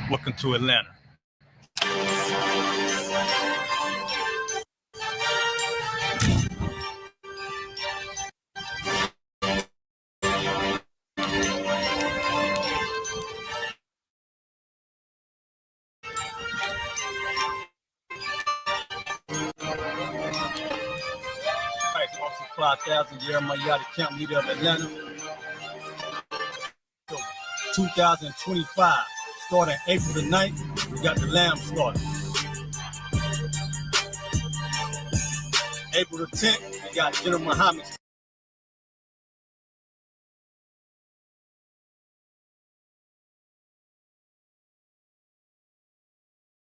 Welcome to Atlanta. Officer Clyde Thousand, Jeremiah Yachty, Camp Leader of Atlanta. So, 2025, starting April the 9th, we got the lamb slaughter. April the 10th, we got General Muhammad's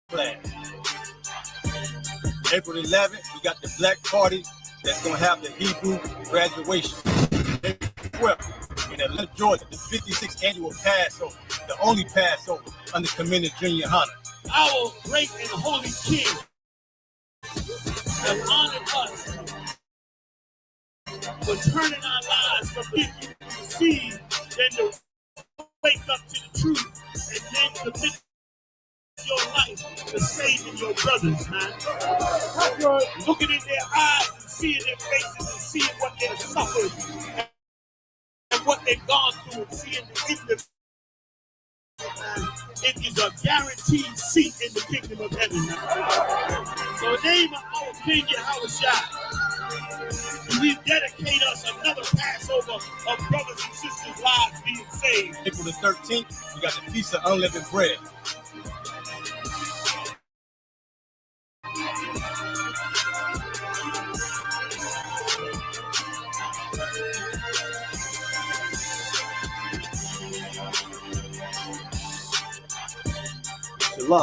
flag. April 11th, we got the Black Party that's going to have the Hebrew graduation. April 12th, in Atlanta, Georgia, the 56th annual Passover, the only Passover under Commended Junior Hunter. Our great and holy King has honored us for turning our lives from being deceived and to wake up to the truth and then commit your life to saving your brothers, man. Looking in their eyes and seeing their faces and seeing what they've suffered and what they've gone through and seeing the ignorance. It is a guaranteed seat in the kingdom of heaven. So in the name of our King Yahushua, we dedicate us another Passover of brothers and sisters' lives being saved. April the 13th, we got the Feast of Unleavened Bread. Shalom.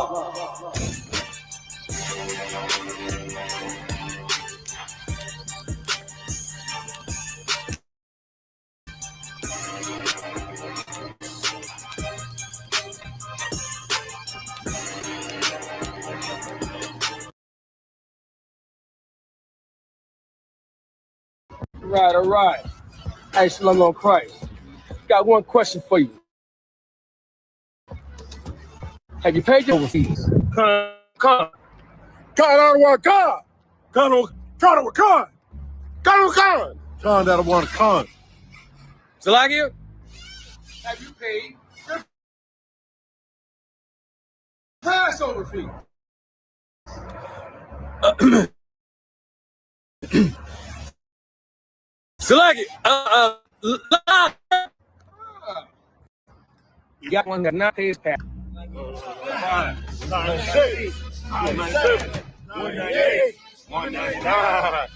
All right. Hey, Shalom on Christ. Got one question for you. Have you paid your fees? Khan out of one Khan. Khan with Khan. Khan out of one Khan. Zalagia, have you paid your Passover fee? Zalagia, you got one that not pay his pass. 96, 97, 198, 199.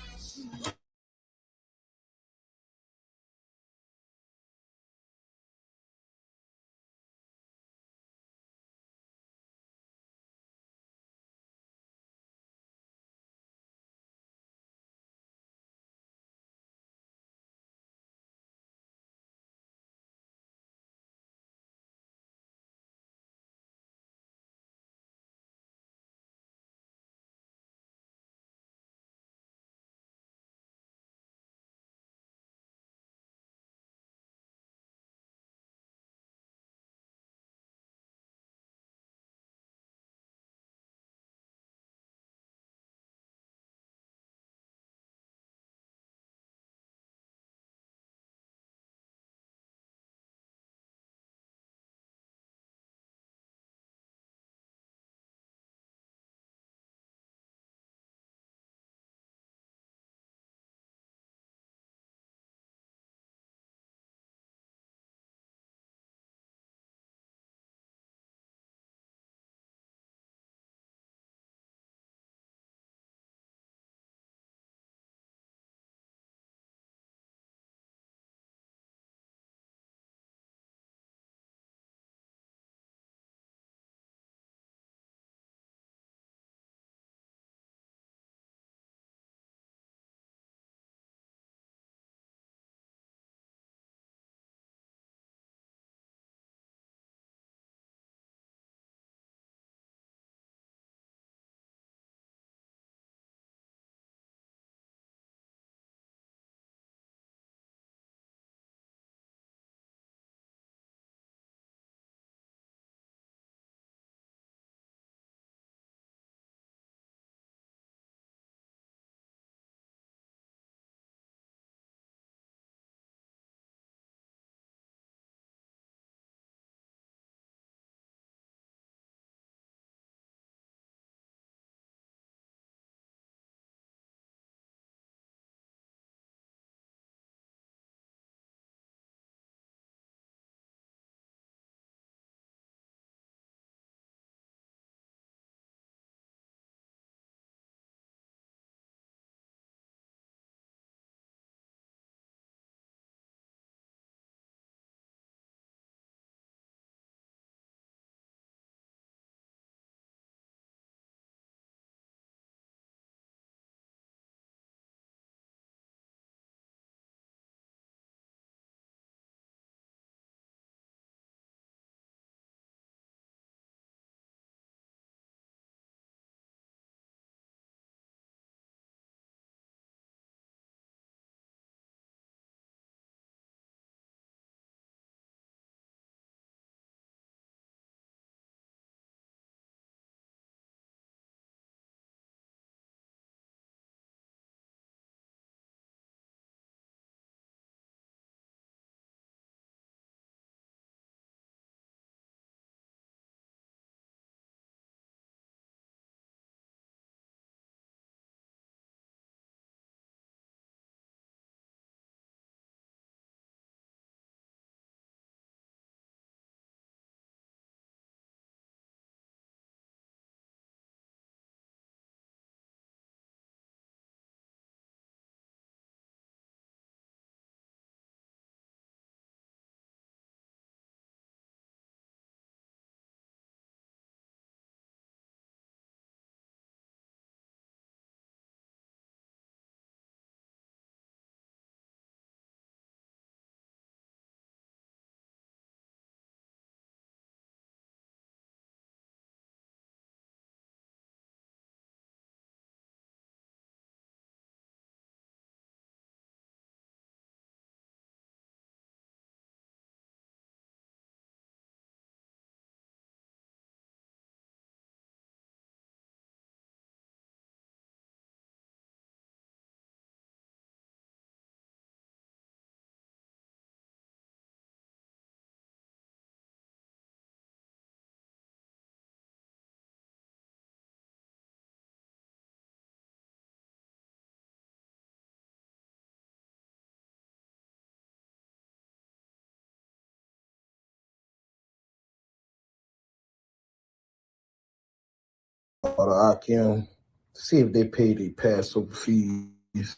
or the Akim to see if they paid their Passover fees. Is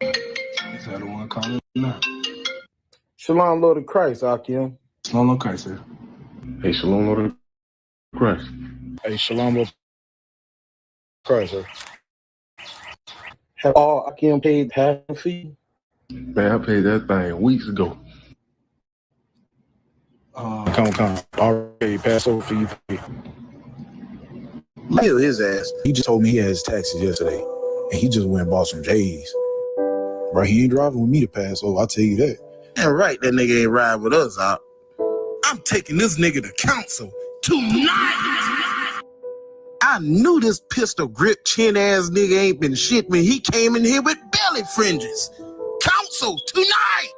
that the one calling now? Shalom, Lord of Christ, Akim. Shalom, Lord Christ, sir. Hey, shalom, Lord of Christ. Hey, shalom, Lord Christ, sir. Have all Akim paid Passover fee? Man, I paid that thing weeks ago. Come. Already Passover for you. Kill his ass. He just told me he had his taxes yesterday, and he just went and bought some J's. Bro, he ain't driving with me to Passover, I'll tell you that. And right, that nigga ain't riding with us, Op. I'm taking this nigga to council tonight. I knew this pistol grip chin ass nigga ain't been shit when he came in here with belly fringes. Council tonight.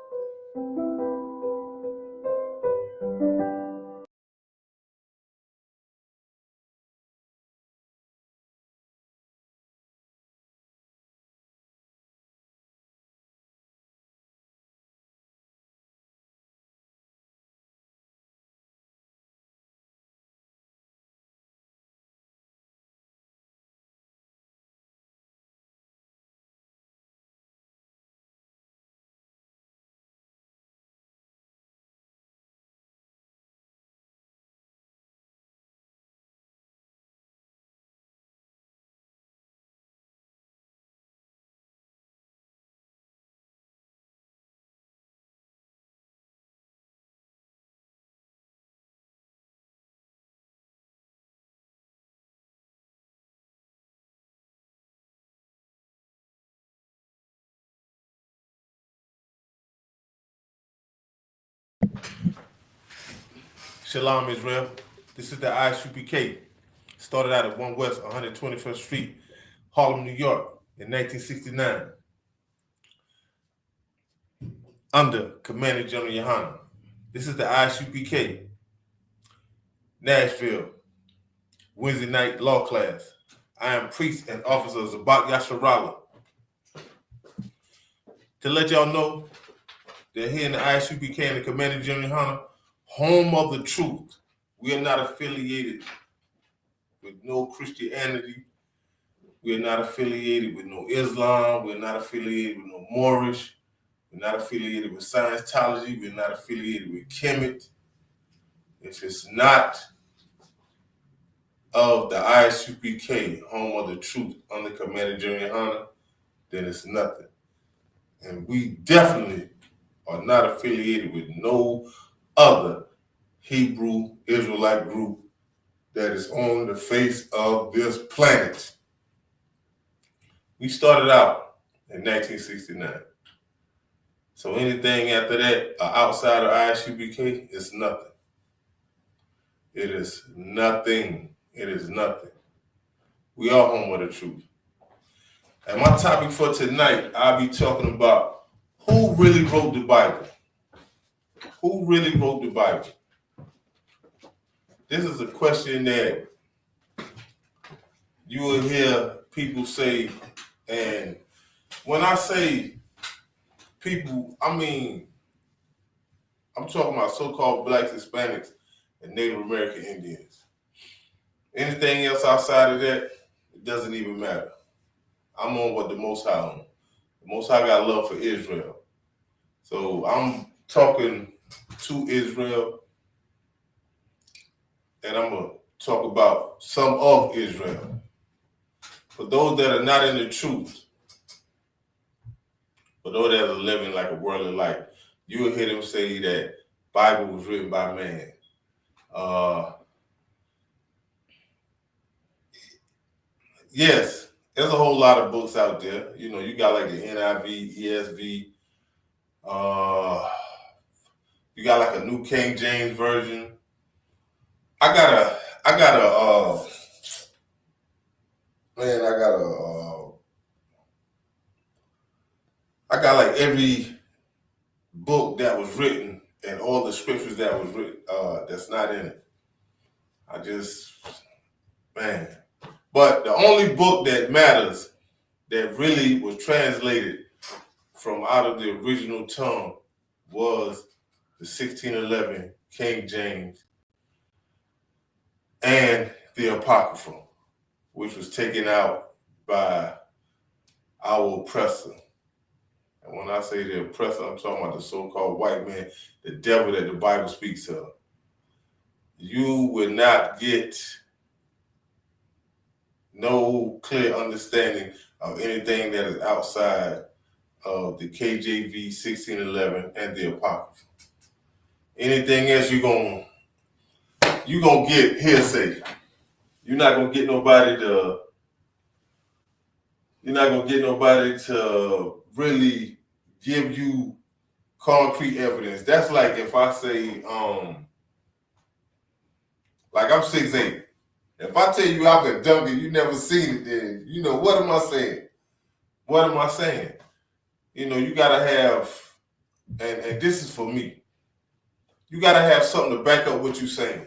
Shalom, Israel. This is the ISUPK. Started out at 1 West 121st Street, Harlem, New York in 1969. Under Commander General Yohanan. This is the ISUPK. Nashville. Wednesday night law class. I am priest and officer of Zabak Yasharala. To let y'all know that here in the ISUPK and the Commander General Yohanan, home of the truth. We are not affiliated with no Christianity. We are not affiliated with no Islam. We're not affiliated with no Moorish. We're not affiliated with Scientology. We're not affiliated with Kemet. If it's not of the ISUPK, home of the truth, under Commander General Yohanan, then it's nothing. And we definitely are not affiliated with no other Hebrew Israelite group that is on the face of this planet. We started out in 1969. So anything after that outside of ISUPK is nothing. It is nothing. It is nothing. We are home of the truth. And my topic for tonight, I'll be talking about who really wrote the Bible. Who really wrote the Bible? This is a question that you will hear people say, and when I say people, I mean, I'm talking about so-called blacks, Hispanics, and Native American Indians. Anything else outside of that, it doesn't even matter. I'm on what the Most High on. The Most High got love for Israel. So I'm talking to Israel, and I'm going to talk about some of Israel. For those that are not in the truth, for those that are living like a worldly life, you will hear them say that Bible was written by man. Yes, there's a whole lot of books out there. You know, you got like the NIV, ESV. You got like a New King James Version. I got like every book that was written and all the scriptures that was written that's not in it. But the only book that matters that really was translated from out of the original tongue was the 1611 King James. And the Apocrypha, which was taken out by our oppressor. And when I say the oppressor, I'm talking about the so-called white man, the devil that the Bible speaks of. You will not get no clear understanding of anything that is outside of the KJV 1611 and the Apocrypha. Anything else you're gonna get hearsay. You're not gonna get nobody to really give you concrete evidence. That's like if I say, like I'm 6'8". If I tell you I can dunk it, you never seen it, then what am I saying? What am I saying? You gotta have, and this is for me. You gotta have something to back up what you're saying.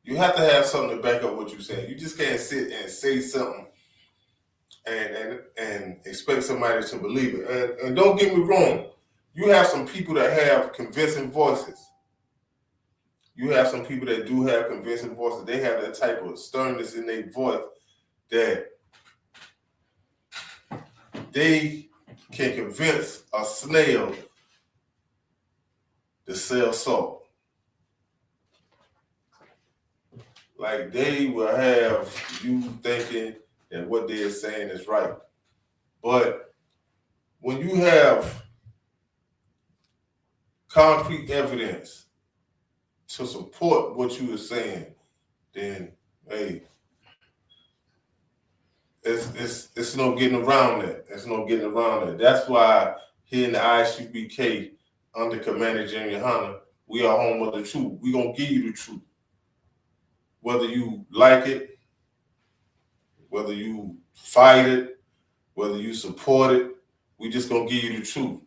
You have to have something to back up what you're saying. You just can't sit and say something and expect somebody to believe it. And don't get me wrong, you have some people that have convincing voices. You have some people that do have convincing voices. They have that type of sternness in their voice that they can convince a snail to sell salt. Like they will have you thinking that what they're saying is right. But when you have concrete evidence to support what you are saying, then hey, it's no getting around that. It's no getting around that. That's why here in the ISUBK under Commander Junior Hunter, we are home of the truth. We're gonna give you the truth. Whether you like it, whether you fight it, whether you support it, we just gonna give you the truth.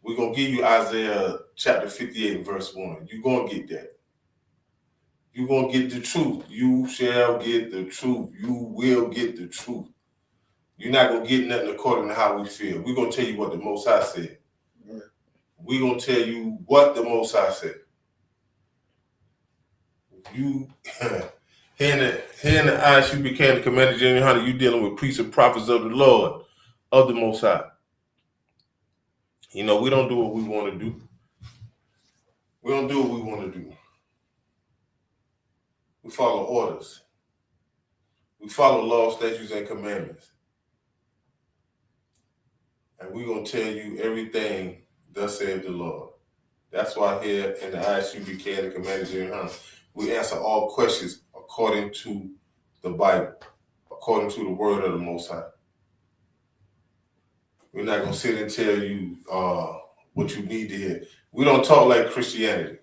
We're gonna give you Isaiah chapter 58, verse 1. You're gonna get that. You're gonna get the truth. You shall get the truth. You will get the truth. You're not gonna get nothing according to how we feel. We're gonna tell you what the Most High said. We're gonna tell you what the Most High said. You here in the eyes, you became the Commander Junior Hunter. You dealing with priests and prophets of the Lord, of the Most High. We don't do what we want to do. We don't do what we want to do. We follow orders. We follow laws, statutes, and commandments. And we're going to tell you everything thus said the Lord. That's why here in the ISUBK and the Commander Junior Hunter, we answer all questions according to the Bible, according to the word of the Most High. We're not going to sit and tell you what you need to hear. We don't talk like Christianity.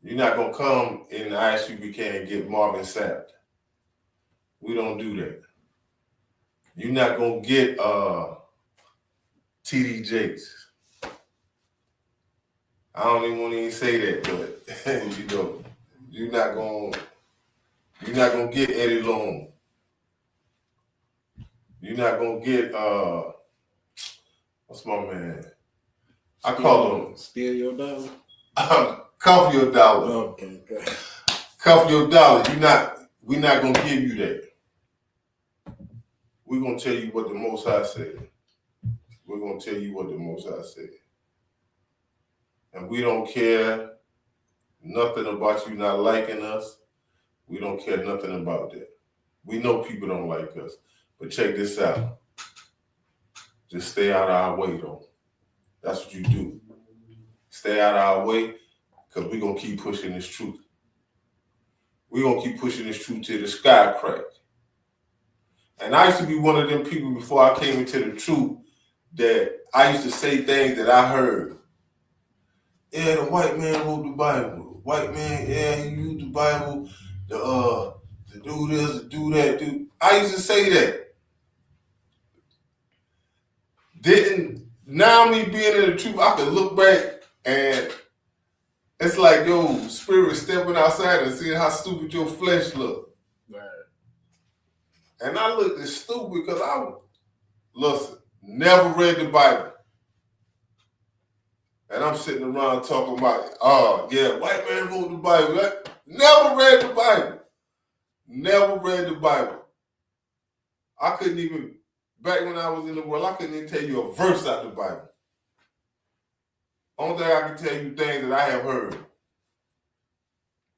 You're not going to come in the ISUBK and get Marvin Sapp. We don't do that. You're not going to get T.D. Jakes. I don't even want to even say that, but you're not gonna get Eddie Long. You're not gonna get what's my man? I call him Steal Your Dollar. Cuff Your Dollar. Okay. Cuff Your Dollar. We're not gonna give you that. We're gonna tell you what the Most High said. We're gonna tell you what the Most High said. And we don't care nothing about you not liking us. We don't care nothing about that. We know people don't like us. But check this out. Just stay out of our way, though. That's what you do. Stay out of our way, because we're going to keep pushing this truth. We're going to keep pushing this truth till the sky crack. And I used to be one of them people before I came into the truth that I used to say things that I heard. Yeah, the white man wrote the Bible. White man, yeah, he used the Bible to do this, to do that. I used to say that. Now me being in the truth, I can look back and it's like, yo, spirit stepping outside and seeing how stupid your flesh look. Right. And I looked as stupid because never read the Bible. And I'm sitting around talking about, oh, yeah, white man wrote the Bible. Right? Never read the Bible. Never read the Bible. I couldn't even, back when I was in the world, I couldn't even tell you a verse out the Bible. Only thing I can tell you things that I have heard.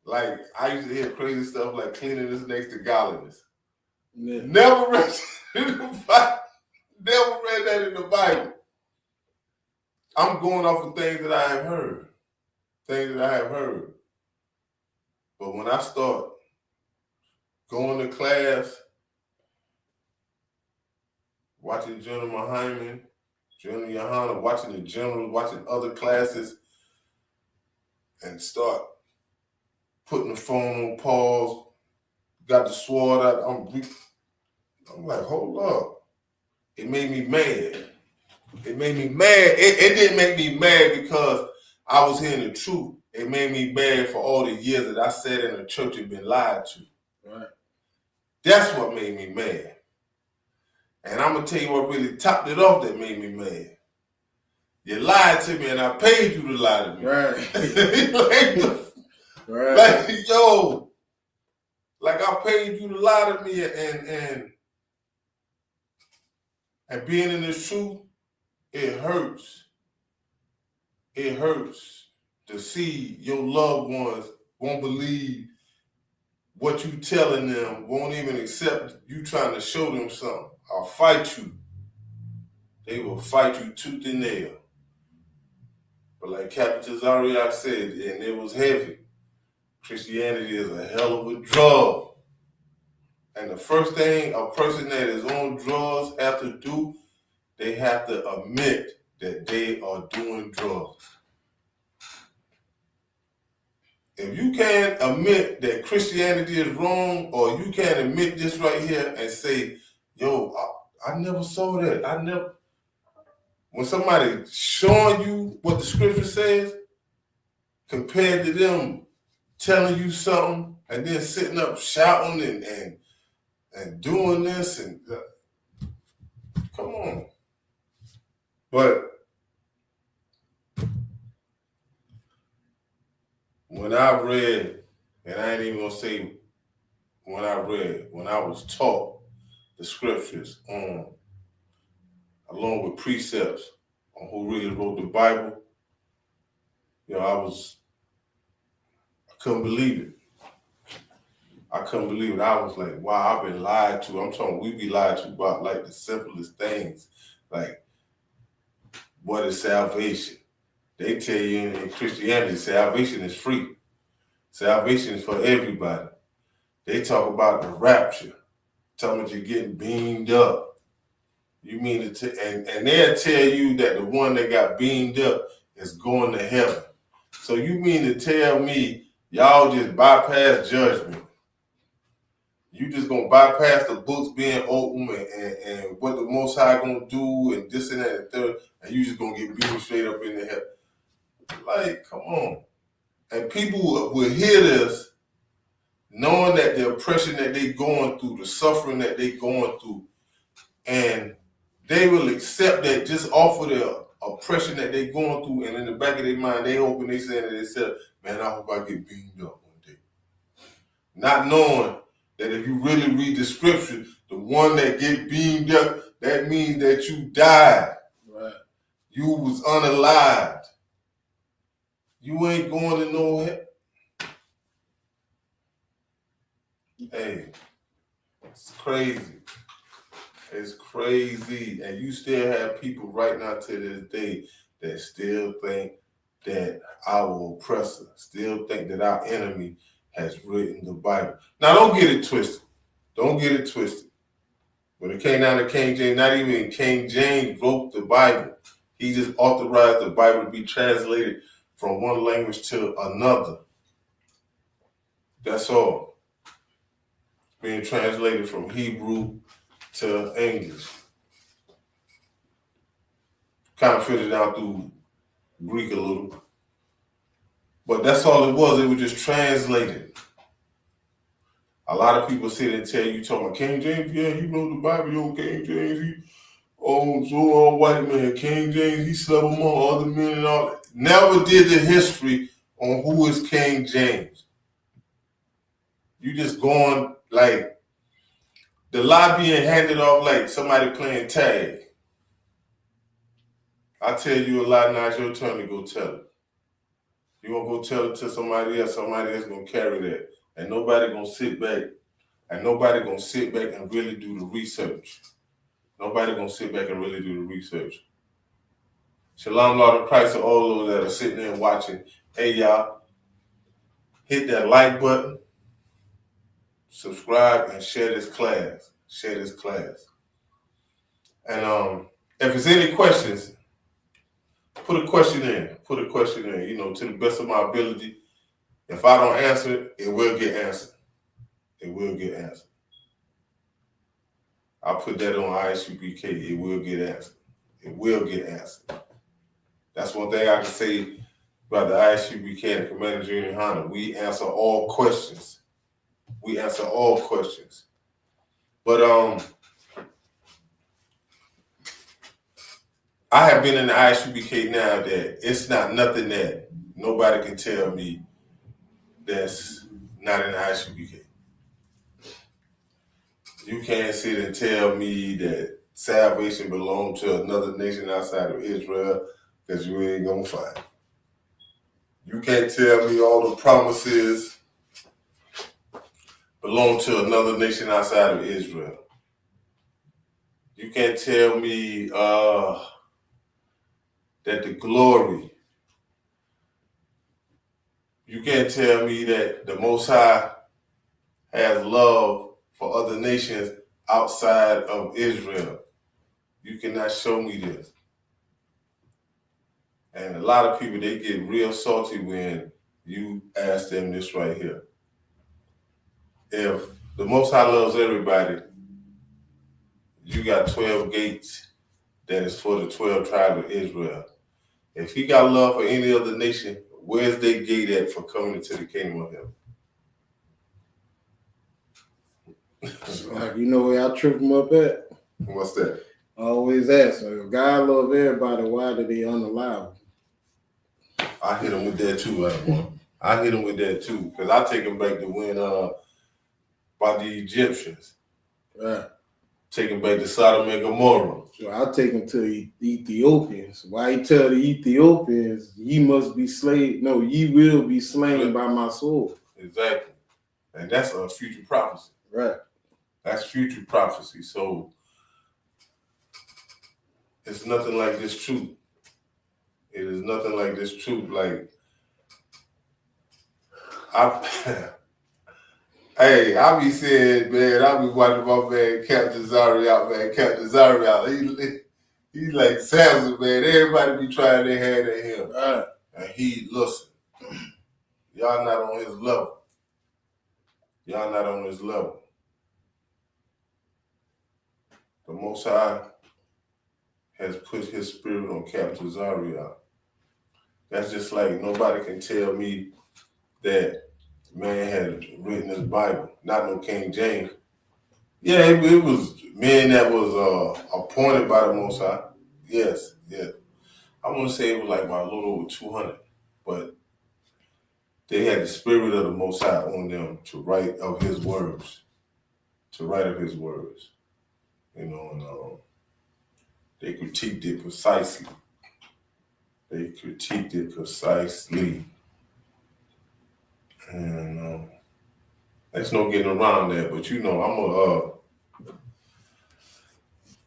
Like, I used to hear crazy stuff like cleanliness next to godliness. Yeah. Never read in the Bible. Never read that in the Bible. I'm going off of things that I have heard. Things that I have heard. But when I start going to class, watching General Hyman, General Yohana, watching the generals, watching other classes, and start putting the phone on pause, got the sword out, I'm like, hold up. It made me mad. It made me mad. It didn't make me mad because I was hearing the truth. It made me mad for all the years that I sat in a church and been lied to. Right. That's what made me mad. And I'm going to tell you what really topped it off that made me mad. You lied to me and I paid you to lie to me. Right. Right. Like, yo, like I paid you to lie to me and being in this truth, it hurts. It hurts to see your loved ones won't believe what you telling them, won't even accept you trying to show them something. I'll fight you. They will fight you tooth and nail. But like Captain Tazariak said, and it was heavy, Christianity is a hell of a drug. And the first thing a person that is on drugs have to do, they have to admit that they are doing drugs. If you can't admit that Christianity is wrong, or you can't admit this right here and say, yo, I never saw that. When somebody showing you what the scripture says, compared to them telling you something and then sitting up shouting and doing this and come on. But when I read, and I ain't even gonna say when I read, when I was taught the scriptures along with precepts on who really wrote the Bible, you know, I couldn't believe it. I couldn't believe it. I was like, wow, I've been lied to. I'm talking, we be lied to about like the simplest things. Like, what is salvation? They tell you in Christianity, salvation is free. Salvation is for everybody. They talk about the rapture, talking about you getting beamed up. You mean to and they'll tell you that the one that got beamed up is going to heaven. So you mean to tell me y'all just bypass judgment? You just gonna bypass the books being open and what the Most High gonna do and this and that and third, and you just gonna get beamed straight up in the head? Like, come on. And people will hear this knowing that the oppression that they going through, the suffering that they going through, and they will accept that just off of the oppression that they going through, and in the back of their mind, they hoping, they saying to themselves, man, I hope I get beamed up one day. Not knowing that if you really read the scripture, the one that get beamed up, that means that you died. Right. You was unalived. You ain't going to no heaven. Hey, it's crazy. It's crazy. And you still have people right now to this day that still think that our oppressor, still think that our enemy has written the Bible. Now, don't get it twisted. Don't get it twisted. When it came down to King James, not even King James wrote the Bible. He just authorized the Bible to be translated from one language to another. That's all. Being translated from Hebrew to English. Kind of fitted out through Greek a little. But that's all it was. It was just translated. A lot of people sit and tell you, talking about King James, yeah, he wrote the Bible, yo, King James, white man, King James, he slept among other men and all that. never did the history on who is King James. You just going like the lie being handed off like somebody playing tag. I tell you a lie, now it's your turn to go tell it. You gonna go tell it to somebody else gonna carry that. And nobody gonna sit back and really do the research. Nobody gonna sit back and really do the research. Shalom, Lord of Christ, to all those that are sitting there and watching. Hey, y'all, hit that like button, subscribe, and share this class. And if there's any questions, put a question in. You know, to the best of my ability. If I don't answer it, it will get answered. I'll put that on ISUBK. It will get answered. That's one thing I can say about the ISUBK and Commander Junior Honda. We answer all questions. But I have been in the ISUBK now that it's not nothing that nobody can tell me that's not in the ISUBK. You can't sit and tell me that salvation belongs to another nation outside of Israel, because you ain't gonna find it. You can't tell me all the promises belong to another nation outside of Israel. You can't tell me that the glory. You can't tell me that the Most High has love for other nations outside of Israel. You cannot show me this. And a lot of people, they get real salty when you ask them this right here. If the Most High loves everybody, you got 12 gates that is for the 12 tribes of Israel. If he got love for any other nation, where's their gate at for coming into the kingdom of heaven? Like, you know where I trip them up at? What's that? I always ask, if God loves everybody, why do they unalive him? I hit him with that too, because I take him back to when by the Egyptians. Right. Take him back to Sodom and Gomorrah. So I take him to the Ethiopians. Why he tell the Ethiopians, ye must be slain? No, ye will be slain by my sword. Exactly. And that's a future prophecy. Right. That's future prophecy. So it's nothing like this truth. It is nothing like this truth. Like, I be saying, man, I be watching my man Captain Zari out, man. Captain Zari out. He like Samson, man. Everybody be trying their hand at him. Right. And he, listen, y'all not on his level. The Most High has put his spirit on Captain Zaria. That's just like nobody can tell me that man had written his Bible, not no King James. Yeah, it was men that was appointed by the Most High. Yes. I want to say it was like about a little over 200, but they had the spirit of the Most High on them to write of his words. You know, and they critiqued it precisely. And there's no getting around that. But you know,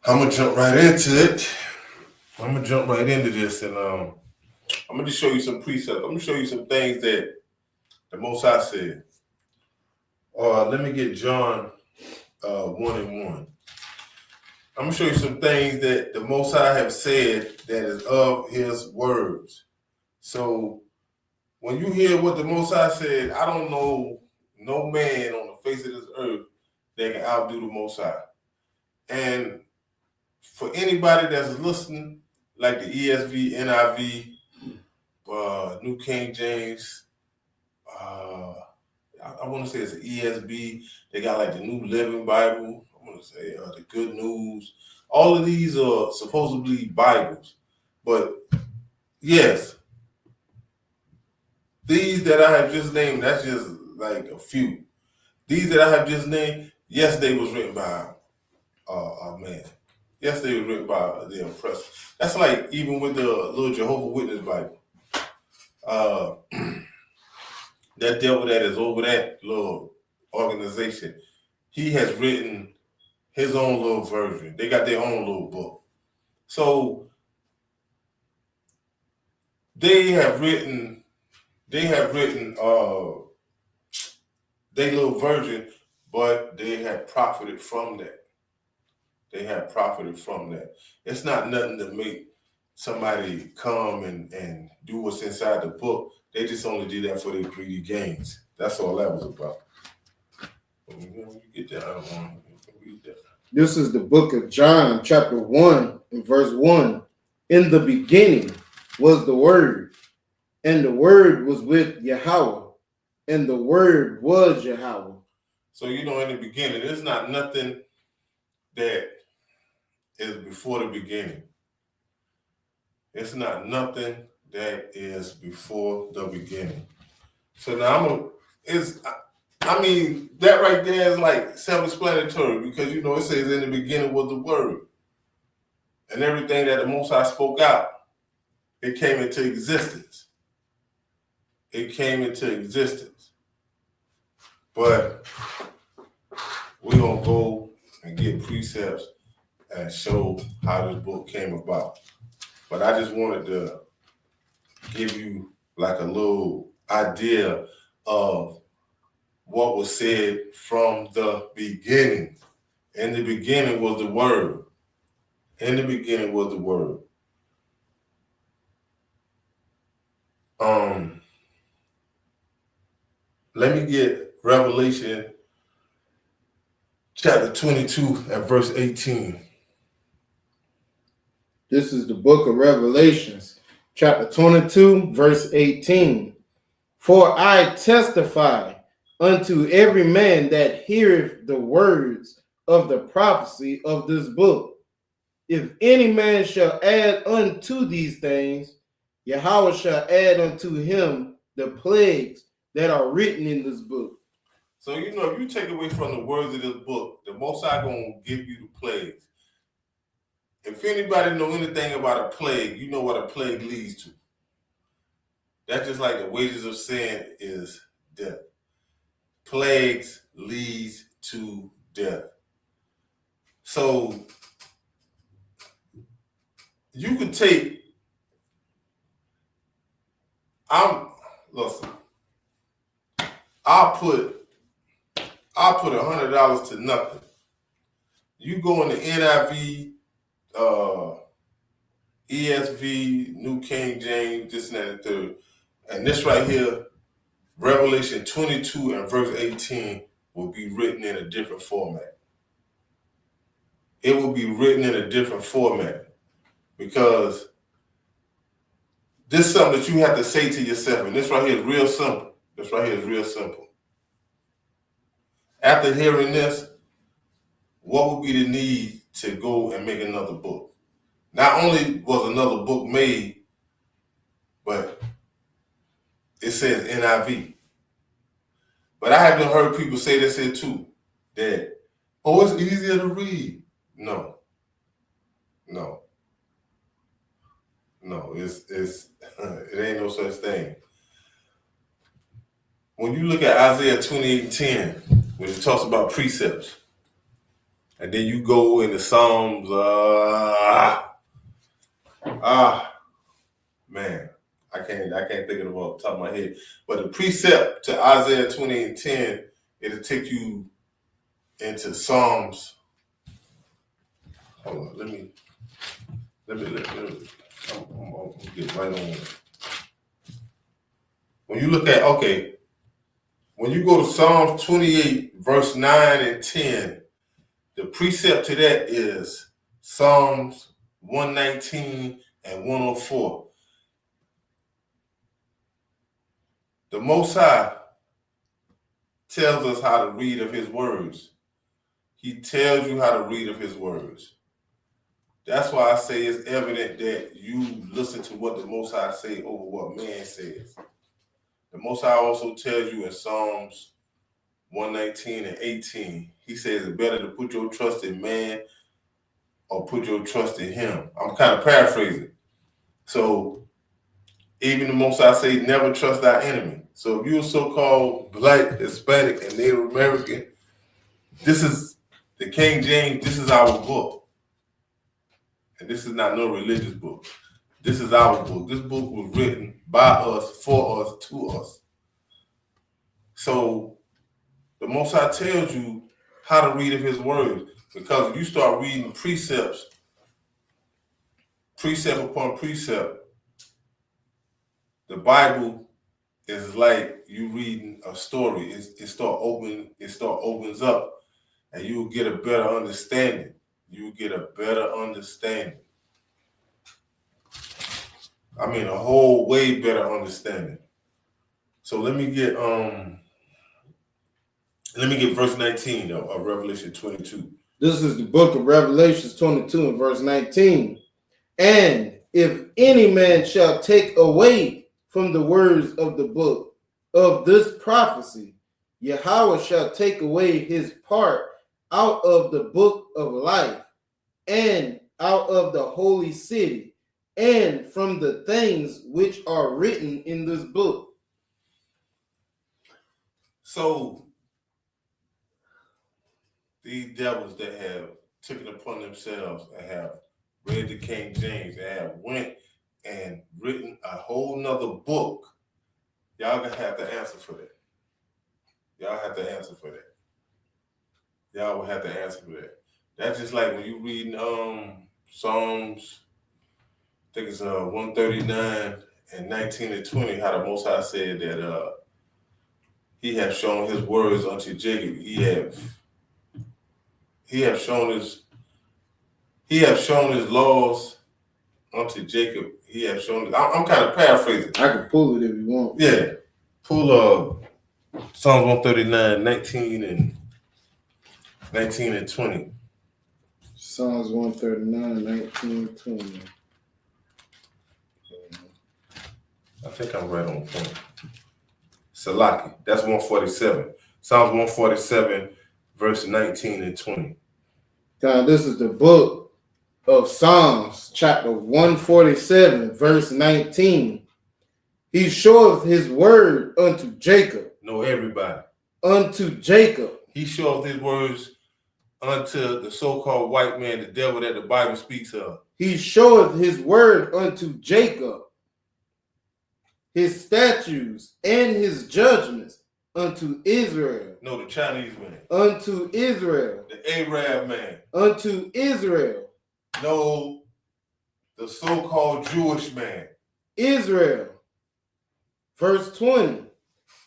I'm gonna jump right into it. I'm gonna jump right into this, and I'm gonna just show you some precepts. I'm gonna show you some things that the Most High said. Let me get John 1:1. I'm gonna show you some things that the Most High have said that is of his words. So when you hear what the Most High said, I don't know no man on the face of this earth that can outdo the Most High. And for anybody that's listening, like the ESV, NIV, New King James, I want to say it's an ESV. They got like the New Living Bible. I want to say the Good News. All of these are supposedly Bibles. But yes, These that I have just named, that's just like a few. These that I have just named, yes, they was written by a man. Yes, they was written by the oppressor. That's like even with the little Jehovah's Witness Bible. That devil that is over that little organization, he has written his own little version. They got their own little book. So they have written their little version, but they have profited from that. It's not nothing to make somebody come and do what's inside the book. They just only did that for their greedy gains. That's all that was about. When you get that, I don't want to read that. This is the book of John, chapter 1, and verse 1. In the beginning was the Word, and the Word was with Yahweh, and the Word was Yahweh. So, in the beginning, there's not nothing that is before the beginning. It's not nothing that is before the beginning. So now that right there is like self-explanatory because, it says in the beginning was the Word. And everything that the Most High spoke out, it came into existence. But we're going to go and get precepts and show how this book came about. But I just wanted to give you like a little idea of what was said from the beginning. In the beginning was the Word. Let me get Revelation chapter 22 and verse 18. This is the book of Revelations, chapter 22, verse 18. For I testify unto every man that heareth the words of the prophecy of this book. If any man shall add unto these things, Yahweh shall add unto him the plagues that are written in this book. So, if you take away from the words of this book, the Most High going to give you the plagues. If anybody know anything about a plague, you know what a plague leads to. That's just like the wages of sin is death. Plagues leads to death. So you could take, I'll put $100 to nothing. You go in the NIV, ESV, New King James, this and that and third. And this right here, Revelation 22 and verse 18 will be written in a different format. It will be written in a different format because this is something that you have to say to yourself. And this right here is real simple. After hearing this, what would be the need to go and make another book? Not only was another book made, but it says NIV. But I have heard people say this here too, that, it's easier to read. No, it's it ain't no such thing. When you look at Isaiah 28:10, when it talks about precepts, and then you go into Psalms, man, I can't think of it off the top of my head. But the precept to Isaiah 28:10, it'll take you into Psalms. Hold on, let me I'm get right on it. When you look at, when you go to Psalms 28, verse 9 and 10, the precept to that is Psalms 119 and 104. The Most High tells us how to read of his words. He tells you how to read of his words. That's why I say it's evident that you listen to what the Most High say over what man says. The Most High also tells you in Psalms 119 and 18, he says it's better to put your trust in man or put your trust in him. I'm kind of paraphrasing. So even the Most High say never trust thy enemy. So if you're so-called Black, Hispanic, and Native American, this is the King James, this is our book. And this is not no religious book. This is our book. This book was written by us, for us, to us. So the Most High tells you how to read of his words, because if you start reading precept upon precept, the Bible is like you reading a story. It opens up, and you will get a better understanding. I mean, a whole way better understanding. So let me get verse 19 of Revelation 22. This is the book of Revelations 22 and verse 19. And if any man shall take away from the words of the book of this prophecy, Yahweh shall take away his part out of the book of life and out of the holy city and from the things which are written in this book. So these devils that have taken upon themselves and have read the King James and have went and written a whole nother book, y'all gonna have to answer for that. Y'all will have to answer for that. That's just like when you read Psalms, I think it's 139 and 19 and 20, how the Most High said that he have shown his words unto Jacob. He have shown his laws unto Jacob. He have shown. I'm kind of paraphrasing. I can pull it if you want. Yeah, pull Psalms 139, 19 and 20. Psalms 139, 19 and 20. I think I'm right on point. Salaki, that's 147. Psalms 147, verse 19 and 20. God, this is the book of Psalms, chapter 147, verse 19. He showeth his word unto Jacob. No, everybody. Unto Jacob. He showeth his words unto the so-called white man, the devil that the Bible speaks of. He showeth his word unto Jacob, his statutes and his judgments unto Israel. No, the Chinese man. Unto Israel. The Arab man. Unto Israel. No, the so-called Jewish man. Israel. Verse 20.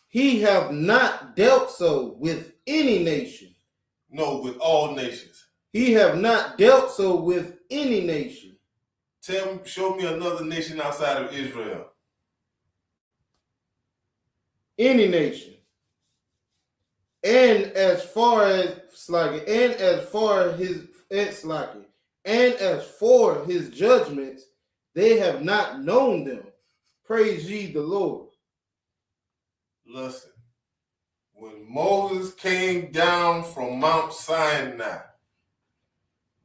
He have not dealt so with any nation. No, with all nations. He have not dealt so with any nation. Show me another nation outside of Israel. Any nation. And as for his judgments, they have not known them. Praise ye the Lord. Listen, when Moses came down from Mount Sinai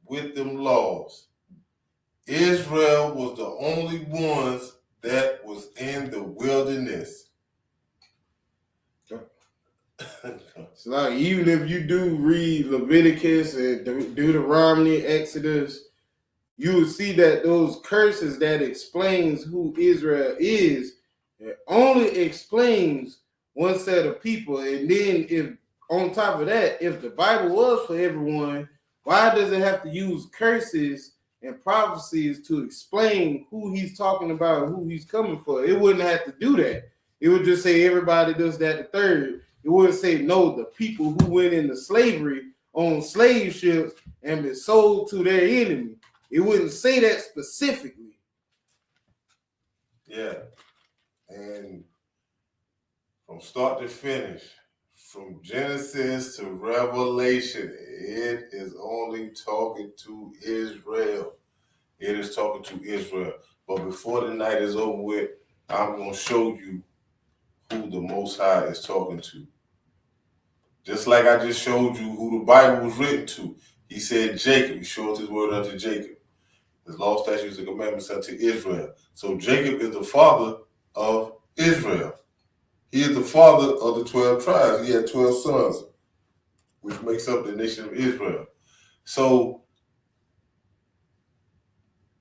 with them laws, Israel was the only ones that was in the wilderness. So like, even if you do read Leviticus and Deuteronomy, Exodus, you will see that those curses that explains who Israel is, it only explains one set of people. And then if on top of that, if the Bible was for everyone, why does it have to use curses and prophecies to explain who he's talking about and who he's coming for? It wouldn't have to do that. It would just say everybody does that, the third. It wouldn't say, no, the people who went into slavery on slave ships and been sold to their enemy. It wouldn't say that specifically. Yeah. And from start to finish, from Genesis to Revelation, it is only talking to Israel. It is talking to Israel. But before the night is over with, I'm going to show you who the Most High is talking to. Just like I just showed you who the Bible was written to. He said Jacob. He showed his word unto Jacob. His law, statutes, and commandments unto Israel. So Jacob is the father of Israel. He is the father of the 12 tribes. He had 12 sons, which makes up the nation of Israel. So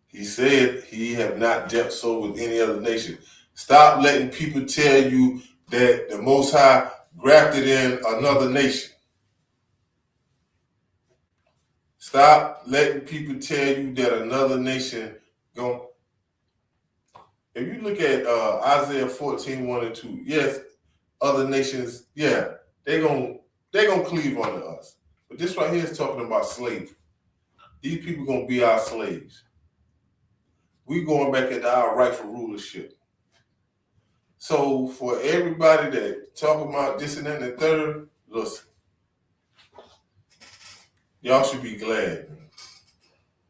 he said he have not dealt so with any other nation. Stop letting people tell you that the Most High grafted in another nation. Stop letting people tell you that another nation going. If you look at Isaiah 14, 1 and 2, yes, other nations, yeah, they're gonna cleave unto us. But this right here is talking about slavery. These people gonna be our slaves. We going back into our rightful rulership. So for everybody that talk about this and that and the third, listen, y'all should be glad.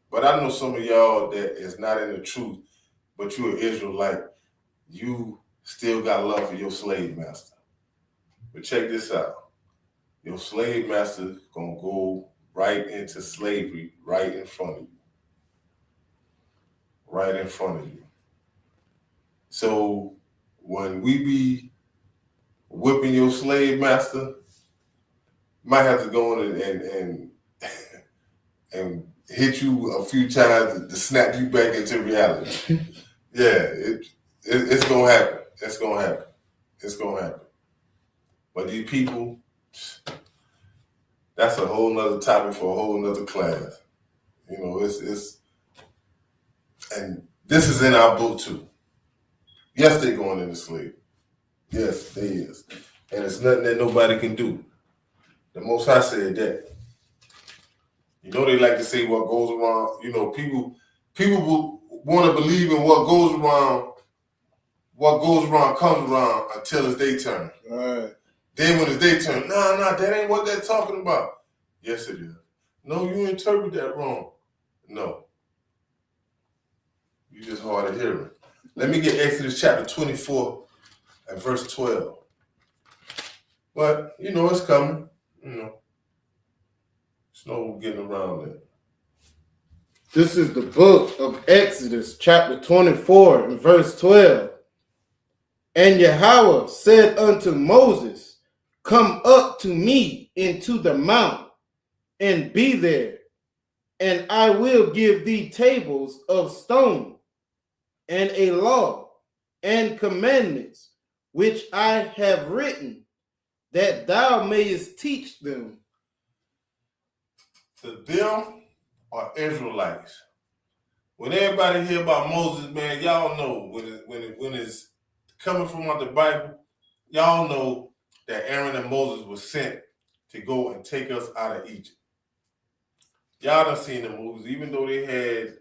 But I know some of y'all that is not in the truth, but you're an Israelite, you still got love for your slave master. But check this out. Your slave master gonna go right into slavery right in front of you. Right in front of you. So when we be whipping your slave master, might have to go in and hit you a few times to snap you back into reality. Yeah, it's gonna happen. It's gonna happen. It's gonna happen. But these people, that's a whole nother topic for a whole nother class. You know, it's and this is in our book too. Yes, they're going into slavery. Yes, they is. And it's nothing that nobody can do. The Most High said that. You know, they like to say what goes around. You know, people will want to believe in what goes around. What goes around comes around until it's their turn. All right. Then when it's their turn, nah, that ain't what they're talking about. Yes, it is. No, you interpret that wrong. No. You just hard of hearing. Let me get Exodus chapter 24 and verse 12. But, you know, it's coming. You know. There's no getting around it. This is the book of Exodus, chapter 24, and verse 12. And Yahweh said unto Moses, come up to me into the mount, and be there, and I will give thee tables of stone, and a law, and commandments, which I have written, that thou mayest teach them. The them are Israelites. When everybody hear about Moses, man, y'all know when it's coming from out the Bible, y'all know that Aaron and Moses were sent to go and take us out of Egypt. Y'all done seen the movies, even though they had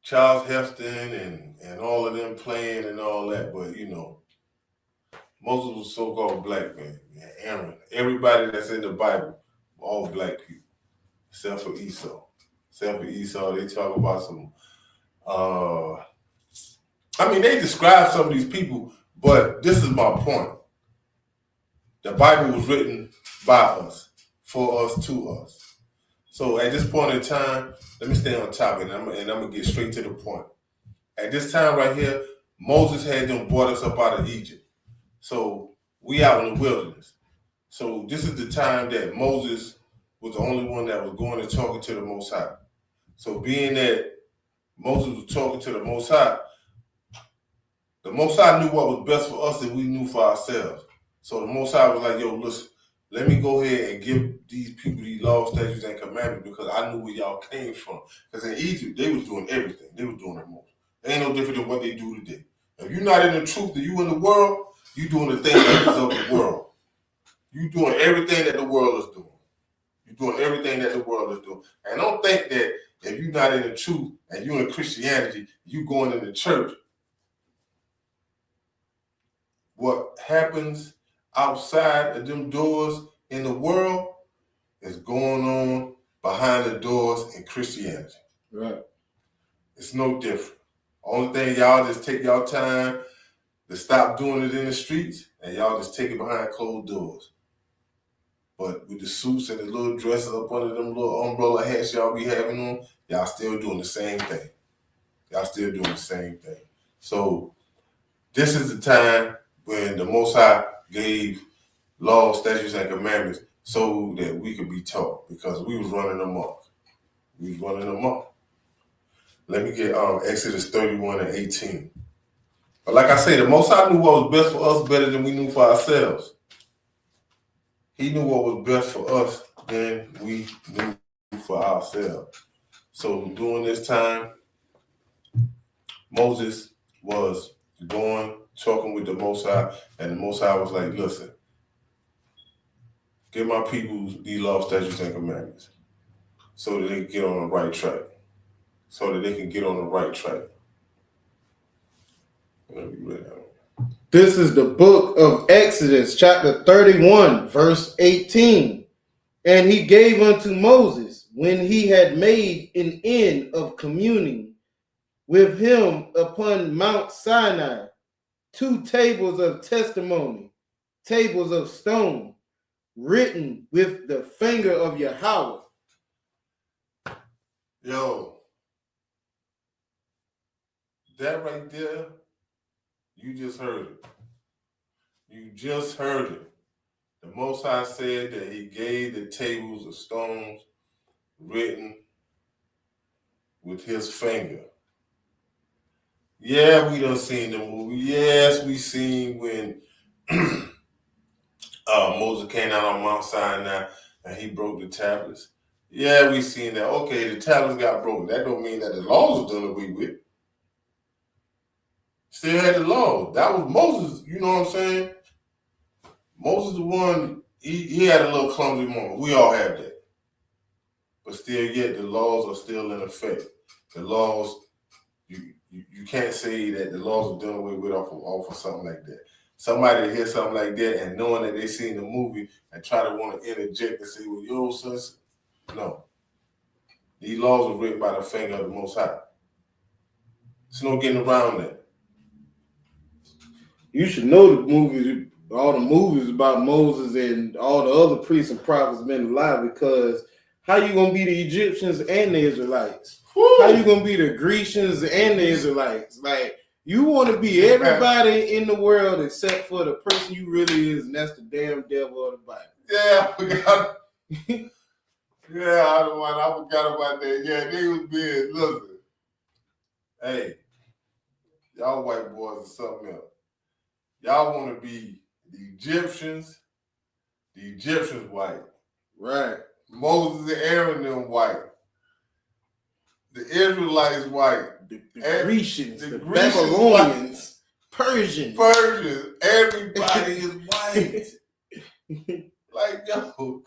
Charles Heston and all of them playing and all that, but you know, Moses was so-called black man. Aaron, everybody that's in the Bible, all black people, except for Esau. Except for Esau, they talk about some. I mean, they describe some of these people, but this is my point. The Bible was written by us, for us, to us. So at this point in time, let me stay on topic, and I'm gonna get straight to the point. At this time right here, Moses had them brought us up out of Egypt. So we out in the wilderness. So this is the time that Moses was the only one that was going and talking to the Most High. So being that Moses was talking to the Most High knew what was best for us and we knew for ourselves. So the Most High was like, yo, listen, let me go ahead and give these people these laws, statutes, and commandments because I knew where y'all came from. Because in Egypt, they was doing everything. They was doing the most. It ain't no different than what they do today. If you're not in the truth and you in the world, you doing the things that is of the world. You doing everything that the world is doing. You're doing everything that the world is doing. And don't think that if you're not in the truth and you're in Christianity, you going in the church. What happens outside of them doors in the world is going on behind the doors in Christianity. Right. It's no different. Only thing, y'all just take y'all time to stop doing it in the streets, and y'all just take it behind closed doors. But with the suits and the little dresses up under them little umbrella hats y'all be having on, y'all still doing the same thing. Y'all still doing the same thing. So this is the time when the Most High gave laws, statutes, and commandments so that we could be taught, because we was running amok. We was running amok. Let me get Exodus 31 and 18. But like I say, the Most High knew what was best for us better than we knew for ourselves. He knew what was best for us than we knew for ourselves. So during this time, Moses was going, talking with the Most High, and the Most High was like, listen, give my people these laws, statutes, and commandments so that they can get on the right track. Let me read that one. This is the book of Exodus, chapter 31, verse 18. And he gave unto Moses, when he had made an end of communing with him upon Mount Sinai, 2 tables of testimony, tables of stone, written with the finger of Yahweh. Yo, that right there, you just heard it. You just heard it. The Most High said that he gave the tables of stones written with his finger. Yeah, we done seen the movie. Yes, we seen when Moses came out on Mount Sinai and he broke the tablets. Yeah, we seen that. Okay, the tablets got broken. That don't mean that the laws was done away with. Still had the law. That was Moses, you know what I'm saying? Moses the one, he had a little clumsy moment. We all have that. But still yet the laws are still in effect. The laws, you can't say that the laws are done away with off of something like that. Somebody hear something like that and knowing that they seen the movie and try to want to interject and say, well, yo, sis, no. These laws were written by the finger of the Most High. There's no getting around that. You should know the movies, all the movies about Moses and all the other priests and prophets been alive, because how you gonna be the Egyptians and the Israelites? Woo! How you gonna be the Grecians and the Israelites? Like, you want to be everybody in the world except for the person you really is, and that's the damn devil of the Bible. Yeah, I forgot. I forgot about that. Yeah, they was being, listen. Hey, y'all white boys are something else. Y'all want to be the Egyptians white. Right. Moses and Aaron them white. The Israelites white. The Grecians, the Grecians Babylonians, Persians. Everybody is white. Like, yo.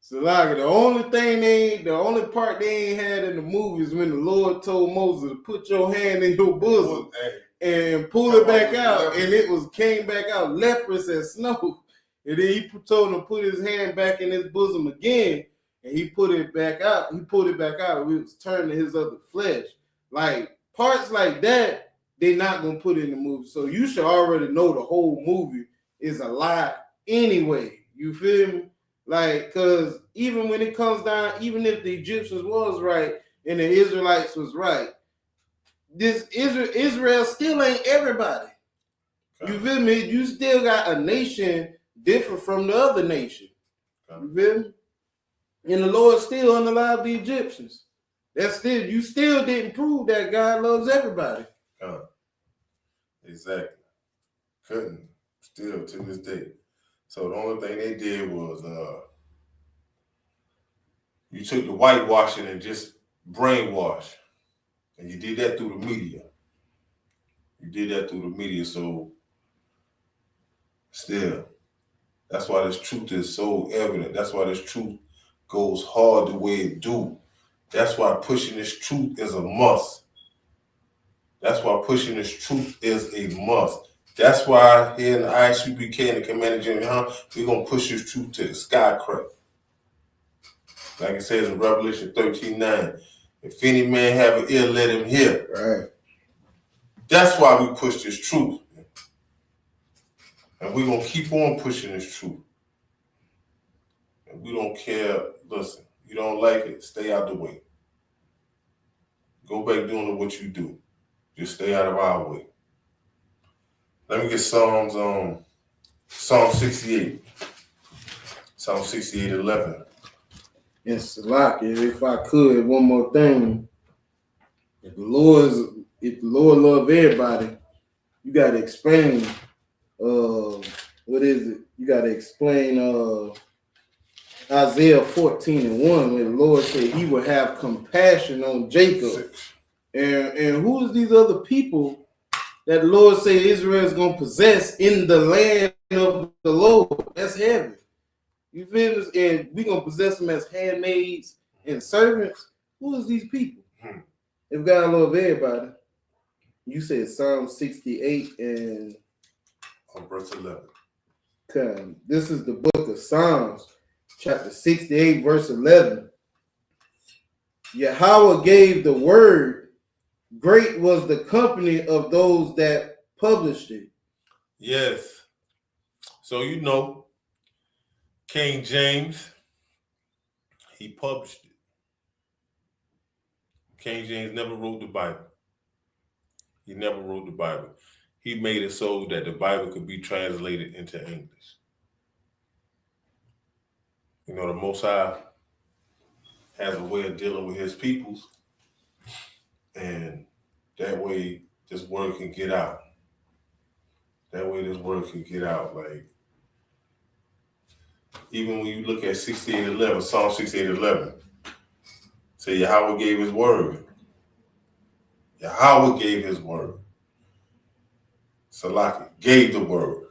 So like the only part they ain't had in the movie is when the Lord told Moses to put your hand in your bosom and pull it back out, and it came back out leprous as snow. And then he told him to put his hand back in his bosom again, and he put it back out. He pulled it back out. It was turned to his other flesh. Like parts like that, they're not gonna put in the movie. So you should already know the whole movie is a lie anyway. You feel me? Like, cause even when it comes down, even if the Egyptians was right and the Israelites was right, this Israel still ain't everybody. You feel me? You still got a nation different from the other nation. You feel me? And the Lord still unalive the Egyptians. You still didn't prove that God loves everybody. Exactly. Couldn't. Still to this day. So the only thing they did was you took the whitewashing and just brainwash. And you did that through the media. So still, that's why this truth is so evident. That's why this truth goes hard the way it do. That's why pushing this truth is a must. That's why here in the ISUPK and the Commander General, we're going to push this truth to the sky crack. Like it says in Revelation 13:9, if any man have an ear, let him hear. Right. That's why we push this truth. And we're going to keep on pushing this truth. And we don't care. Listen, you don't like it, stay out the way. Go back doing what you do. Just stay out of our way. Let me get Psalm 68. Psalm 68:11. Yes, Salaki, if I could, one more thing. If the Lord love everybody, you gotta explain what is it? You gotta explain Isaiah 14:1, where the Lord said he will have compassion on Jacob. And who is these other people that the Lord said Israel is gonna possess in the land of the Lord? That's heaven. You feel this? And we're gonna possess them as handmaids and servants. Who is these people? If God love everybody, you said Psalm 68 and verse 11. Okay, this is the book of Psalms, chapter 68, verse 11. Yahweh gave the word, great was the company of those that published it. Yes. So you know, King James, he published it. King James never wrote the Bible. He never wrote the Bible. He made it so that the Bible could be translated into English. You know, the Most High has a way of dealing with his peoples, and that way this word can get out. That way this word can get out. Like, even when you look at 68:11, Psalm 68:11, say Yahweh gave his word. Yahweh gave his word. Salaki gave the word.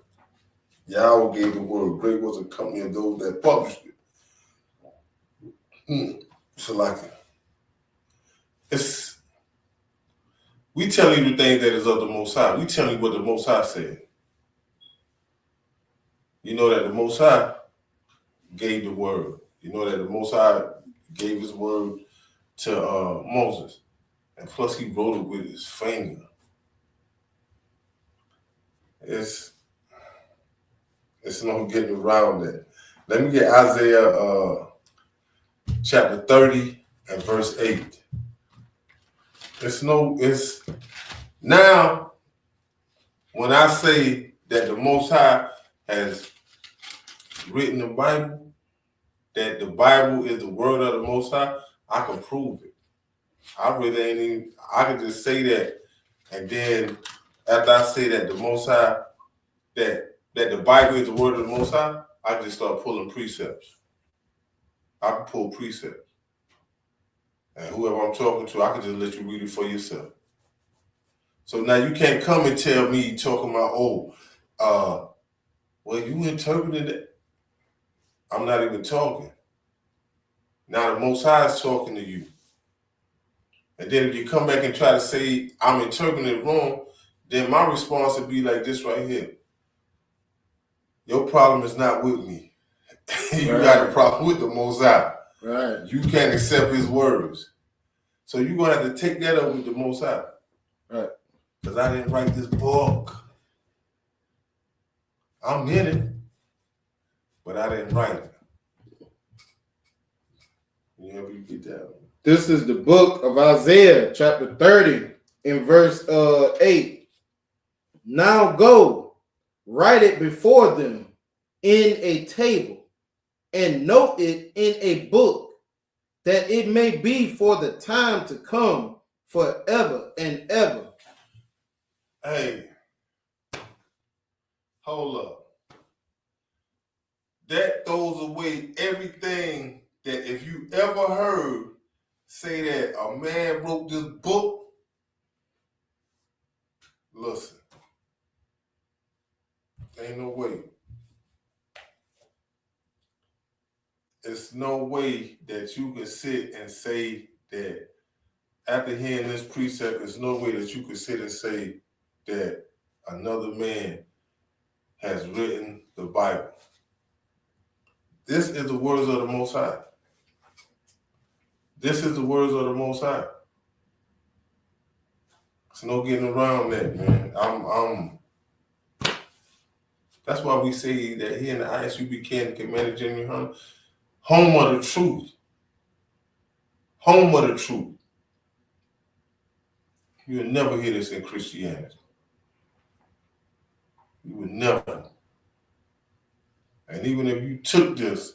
Yahweh gave the word. Great was the company of those that published it. Salaki. We telling you the thing that is of the Most High. We telling you what the Most High said. You know that the Most High gave the word. You know that the Most High gave his word to Moses. And plus he wrote it with his finger. It's no getting around that. Let me get Isaiah chapter 30 and verse 8. It's now when I say that the Most High has written the Bible, that the Bible is the word of the Most High, I can prove it. I really ain't even, I can just say that, and then after I say that the Most High, that the Bible is the word of the Most High, I can just start pulling precepts. I can pull precepts. And whoever I'm talking to, I can just let you read it for yourself. So now you can't come and tell me talking about, well, you interpreted it. I'm not even talking. Now the Most High is talking to you. And then if you come back and try to say I'm interpreting it wrong, then my response would be like this right here. Your problem is not with me. You got a problem with the Most High. Right. You can't accept his words. So you're going to have to take that up with the Most High. Right. Because I didn't write this book. I'm in it, but I didn't write it. You know, you get that. This is the book of Isaiah, chapter 30, in verse 8. Now go, write it before them in a table, and note it in a book, that it may be for the time to come forever and ever. Hey, hold up. That throws away everything that if you ever heard say that a man wrote this book, listen, ain't no way. It's no way that you can sit and say that after hearing this precept, there's no way that you could sit and say that another man has written the Bible. This is the words of the Most High. This is the words of the Most High. There's no getting around that, man. That's why we say that here in the ISUP Canton Commander General Hunter, home of the truth. Home of the truth. You will never hear this in Christianity. You would never. And even if you took this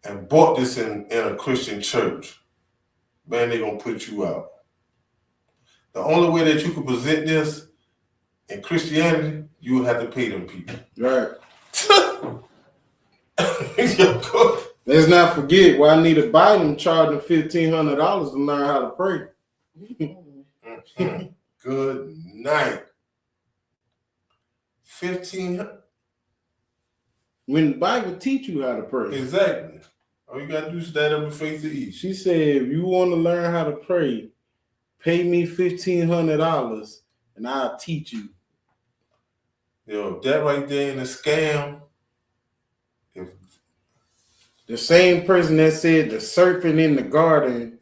and bought this in a Christian church, man, they're going to put you out. The only way that you could present this in Christianity, you would have to pay them people. Right. Yo, Let's not forget, why Anita Biden charging $1,500 to learn how to pray. Good night. 15. When the Bible teach you how to pray. Exactly. All you gotta do is stand up and face the east. She said, if you want to learn how to pray, pay me $1,500 and I'll teach you. Yo, that right there in the scam. If The same person that said the serpent in the garden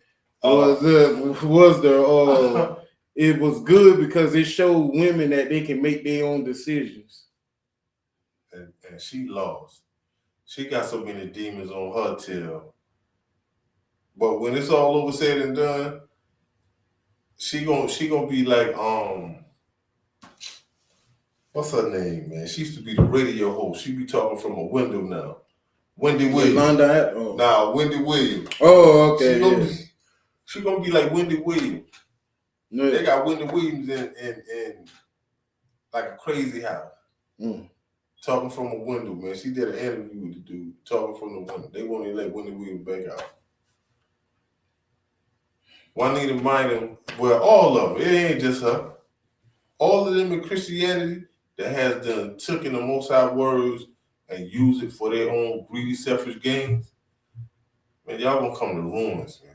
it was good because it showed women that they can make their own decisions. and she lost. She got so many demons on her tail. But when it's all over said and done, she gonna be like what's her name, man? She used to be the radio host. She be talking from a window now. Wendy Williams. Nah, Wendy Williams. Oh, okay. She gonna be like Wendy Williams. Yeah. They got Wendy Williams in like a crazy house. Talking from a window, man. She did an interview with the dude talking from the window. They won't even let Wendy Williams back out. Juanita Bynum, well, all of them. It ain't just her. All of them in Christianity that has done took in the Most High words and use it for their own greedy, selfish gains. Man, y'all gonna come to ruins, man.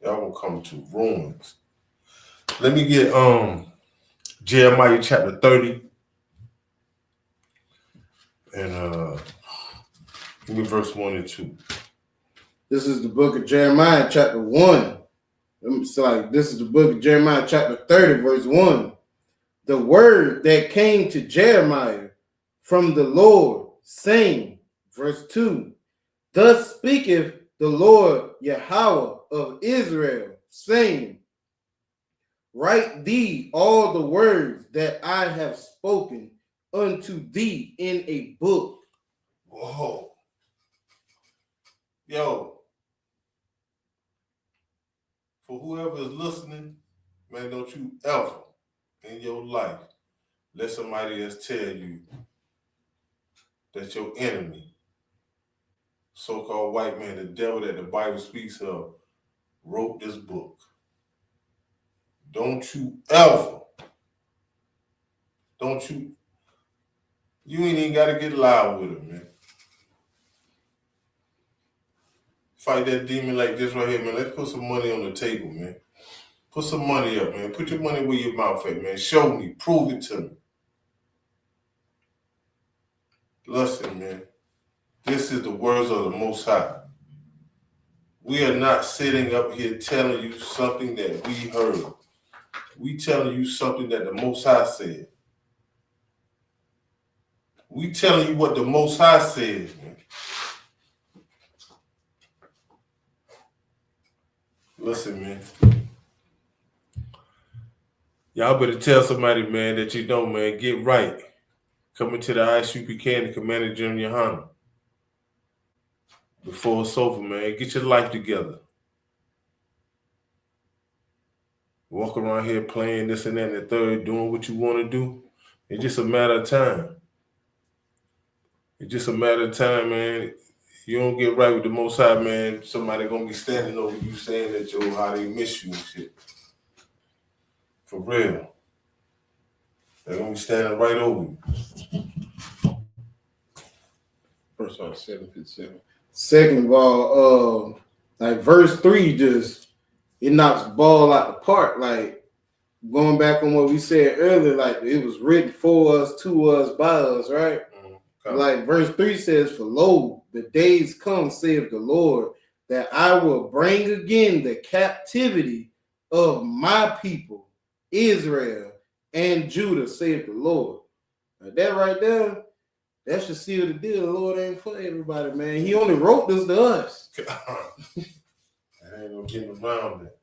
Y'all gonna come to ruins. Let me get Jeremiah chapter 30. And give me verse 1 and 2. This is the book of Jeremiah, chapter 1. It's like this is the book of Jeremiah, chapter 30, verse 1. The word that came to Jeremiah from the Lord, saying, verse 2. Thus speaketh the Lord Yahweh of Israel, saying, write thee all the words that I have spoken unto thee in a book. Whoa. Yo. For whoever is listening, man, don't you ever in your life let somebody else tell you that your enemy, so-called white man, the devil that the Bible speaks of, wrote this book. Don't you ever, you ain't even got to get loud with him, man. Fight that demon like this right here, man. Let's put some money on the table, man. Put some money up, man. Put your money where your mouth at, man. Show me. Prove it to me. Listen, man. This is the words of the Most High. We are not sitting up here telling you something that we heard. We telling you something that the Most High said. We telling you what the Most High says, man. Listen, man. Y'all better tell somebody, man, that you know, man. Get right. Coming to the ISUP Canton Commander General Hunter. Before it's over, man. Get your life together. Walk around here playing this and that and the third, doing what you want to do. It's just a matter of time. It's just a matter of time, man. You don't get right with the Most High, man. Somebody gonna be standing over you saying that, yo, how they miss you and shit. For real. They're gonna be standing right over you. First of all, 757. Second of all, like verse 3 just it knocks the ball out the park. Like going back on what we said earlier, like it was written for us, to us, by us, right? Like verse 3 says, for lo, the days come, saith the Lord, that I will bring again the captivity of my people, Israel and Judah, saith the Lord. Now that right there, that should seal the deal. The Lord ain't for everybody, man. He only wrote this to us. I ain't no getting around that.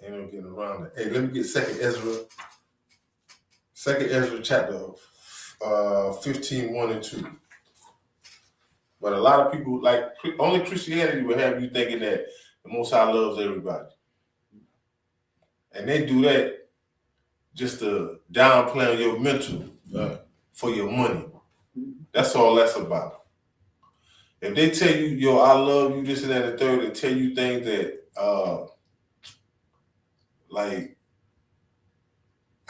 Ain't no getting around that. Hey, let me get Second Ezra. Second Ezra chapter 15, 1 and 2. But a lot of people, like, only Christianity will have you thinking that the Most High loves everybody. And they do that just to downplay on your mental for your money. That's all that's about. If they tell you, yo, I love you, this and that and the third, and tell you things that, like,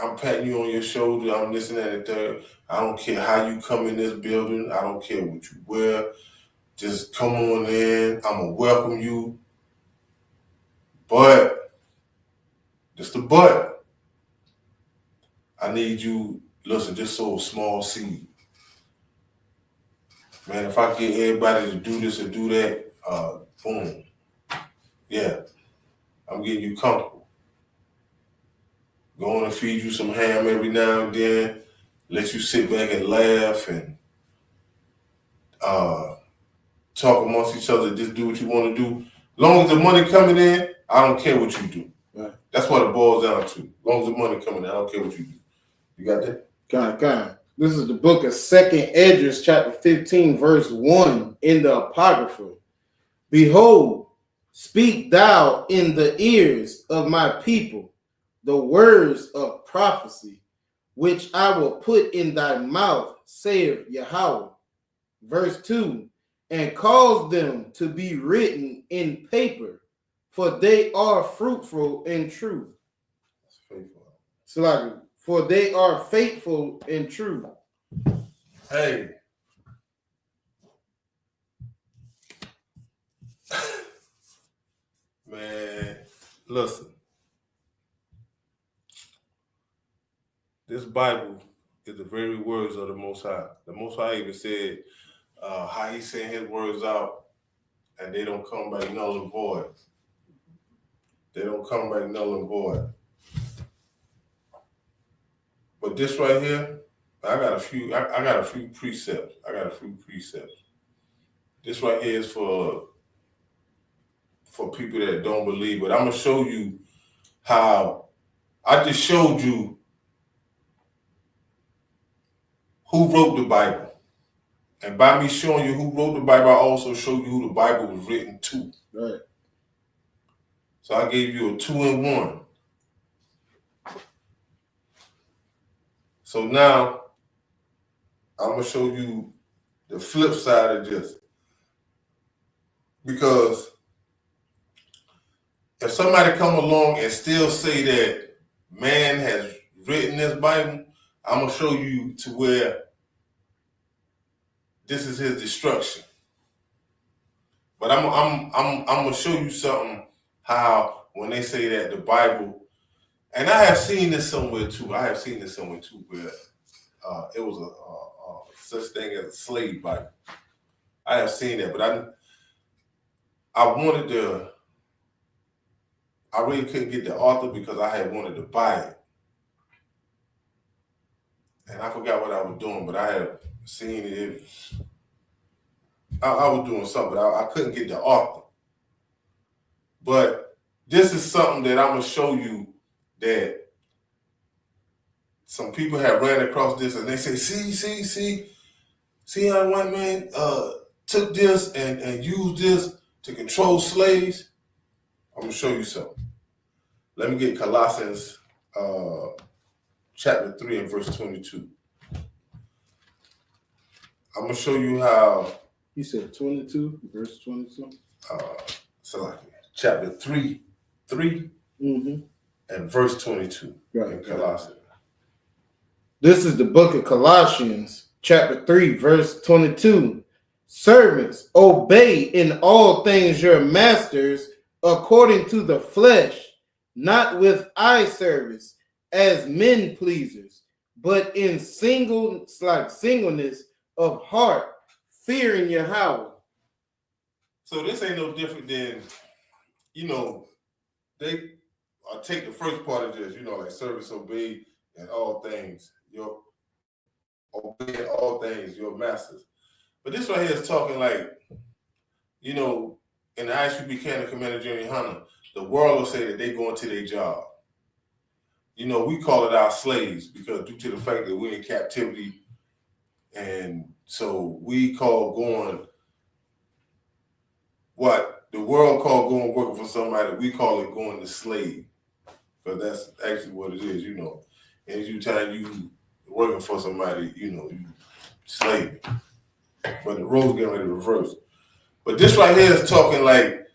I'm patting you on your shoulder, I'm this and that and the third. I don't care how you come in this building. I don't care what you wear. Just come on in. I'm going to welcome you. But, just the but. I need you, listen, just sow a small seed. Man, if I get everybody to do this or do that, boom. Yeah, I'm getting you comfortable. Going to feed you some ham every now and then, let you sit back and laugh and talk amongst each other, just do what you want to do. As long as the money coming in, I don't care what you do. Right. That's what it boils down to. As long as the money coming in, I don't care what you do. You got that? God. This is the book of 2nd Esdras, chapter 15, verse 1 in the Apocrypha. Behold, speak thou in the ears of my people the words of prophecy, which I will put in thy mouth, saith Yahweh. Verse 2, and cause them to be written in paper, for they are fruitful in truth. That's faithful. So like, for they are faithful and true. Hey. Man, listen. This Bible is the very words of the Most High. The Most High even said how he sent his words out and they don't come back null and void. They don't come back null and void. But this right here, I got a few precepts. This right here is for people that don't believe, but I'm gonna show you how I just showed you who wrote the Bible. And by me showing you who wrote the Bible, I also showed you who the Bible was written to. Right. So I gave you a 2-in-1. So now I'm gonna show you the flip side of this. Because if somebody come along and still say that man has written this Bible, I'm gonna show you to where this is his destruction. But I'm gonna show you something how when they say that the Bible, and I have seen this somewhere too. Where it was a such thing as a slave Bible. I have seen that, but I wanted to. I really couldn't get the author because I had wanted to buy it. And I forgot what I was doing, but I had seen it. I was doing something, but I couldn't get the author. But this is something that I'm going to show you that some people have ran across this and they say, see how white man took this and used this to control slaves? I'm going to show you something. Let me get Colossians chapter 3 and verse 22. I'm going to show you how. You said 22, verse 22? Chapter 3 and verse 22 in Colossians. This is the book of Colossians, chapter 3, verse 22. Servants, obey in all things your masters according to the flesh, not with eye service as men pleasers, but in singleness of heart, fearing Yahweh. So this ain't no different than, take the first part of this, like service, obey, and all things. Obey all things, your masters. But this right here is talking like, in the ISUP Canada Commander Junior Hunter, the world will say that they going to their job. We call it our slaves because due to the fact that we're in captivity, and so we call going what the world call going working for somebody, we call it going to slave, because that's actually what it is. Anytime you working for somebody, you slave. But the roles getting ready to reverse. But this right here is talking like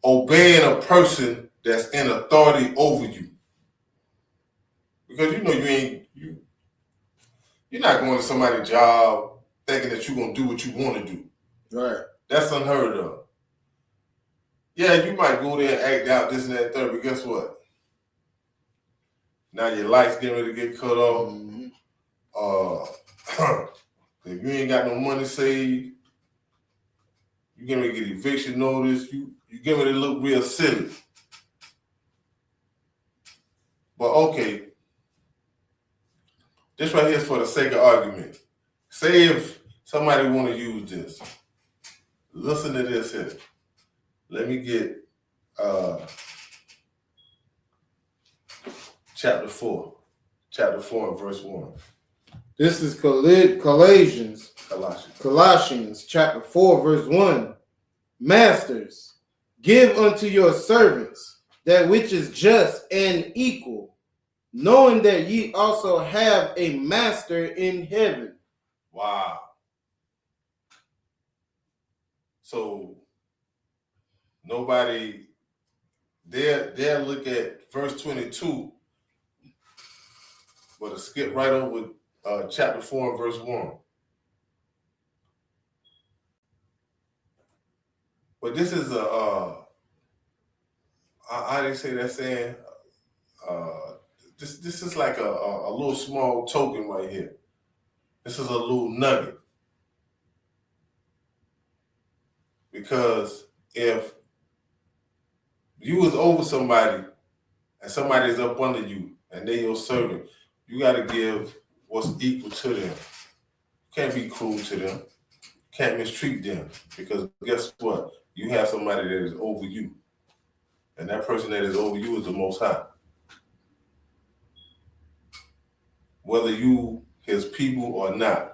obeying a person that's in authority over you. Because you're not going to somebody's job thinking that you're gonna do what you want to do. Right. That's unheard of. Yeah, you might go there and act out this and that third, but guess what? Now your life's getting ready to get cut off. Mm-hmm. If you ain't got no money saved, you getting ready to get eviction notice. You getting ready to look real silly. But okay, this right here is for the sake of argument. Say if somebody want to use this. Listen to this here. Let me get chapter 4 and verse 1. This is Colossians chapter 4, verse 1. Masters, give unto your servants that which is just and equal, knowing that ye also have a master in heaven. Wow. So nobody, they'll look at verse 22, but to skip right over chapter 4 and verse 1. But this is how they say that saying? This is like a little small token right here. This is a little nugget. Because if you was over somebody and somebody is up under you and they your servant, you got to give what's equal to them. You can't be cruel to them. You can't mistreat them, because guess what? You have somebody that is over you. And that person that is over you is the Most High. Whether you his people or not.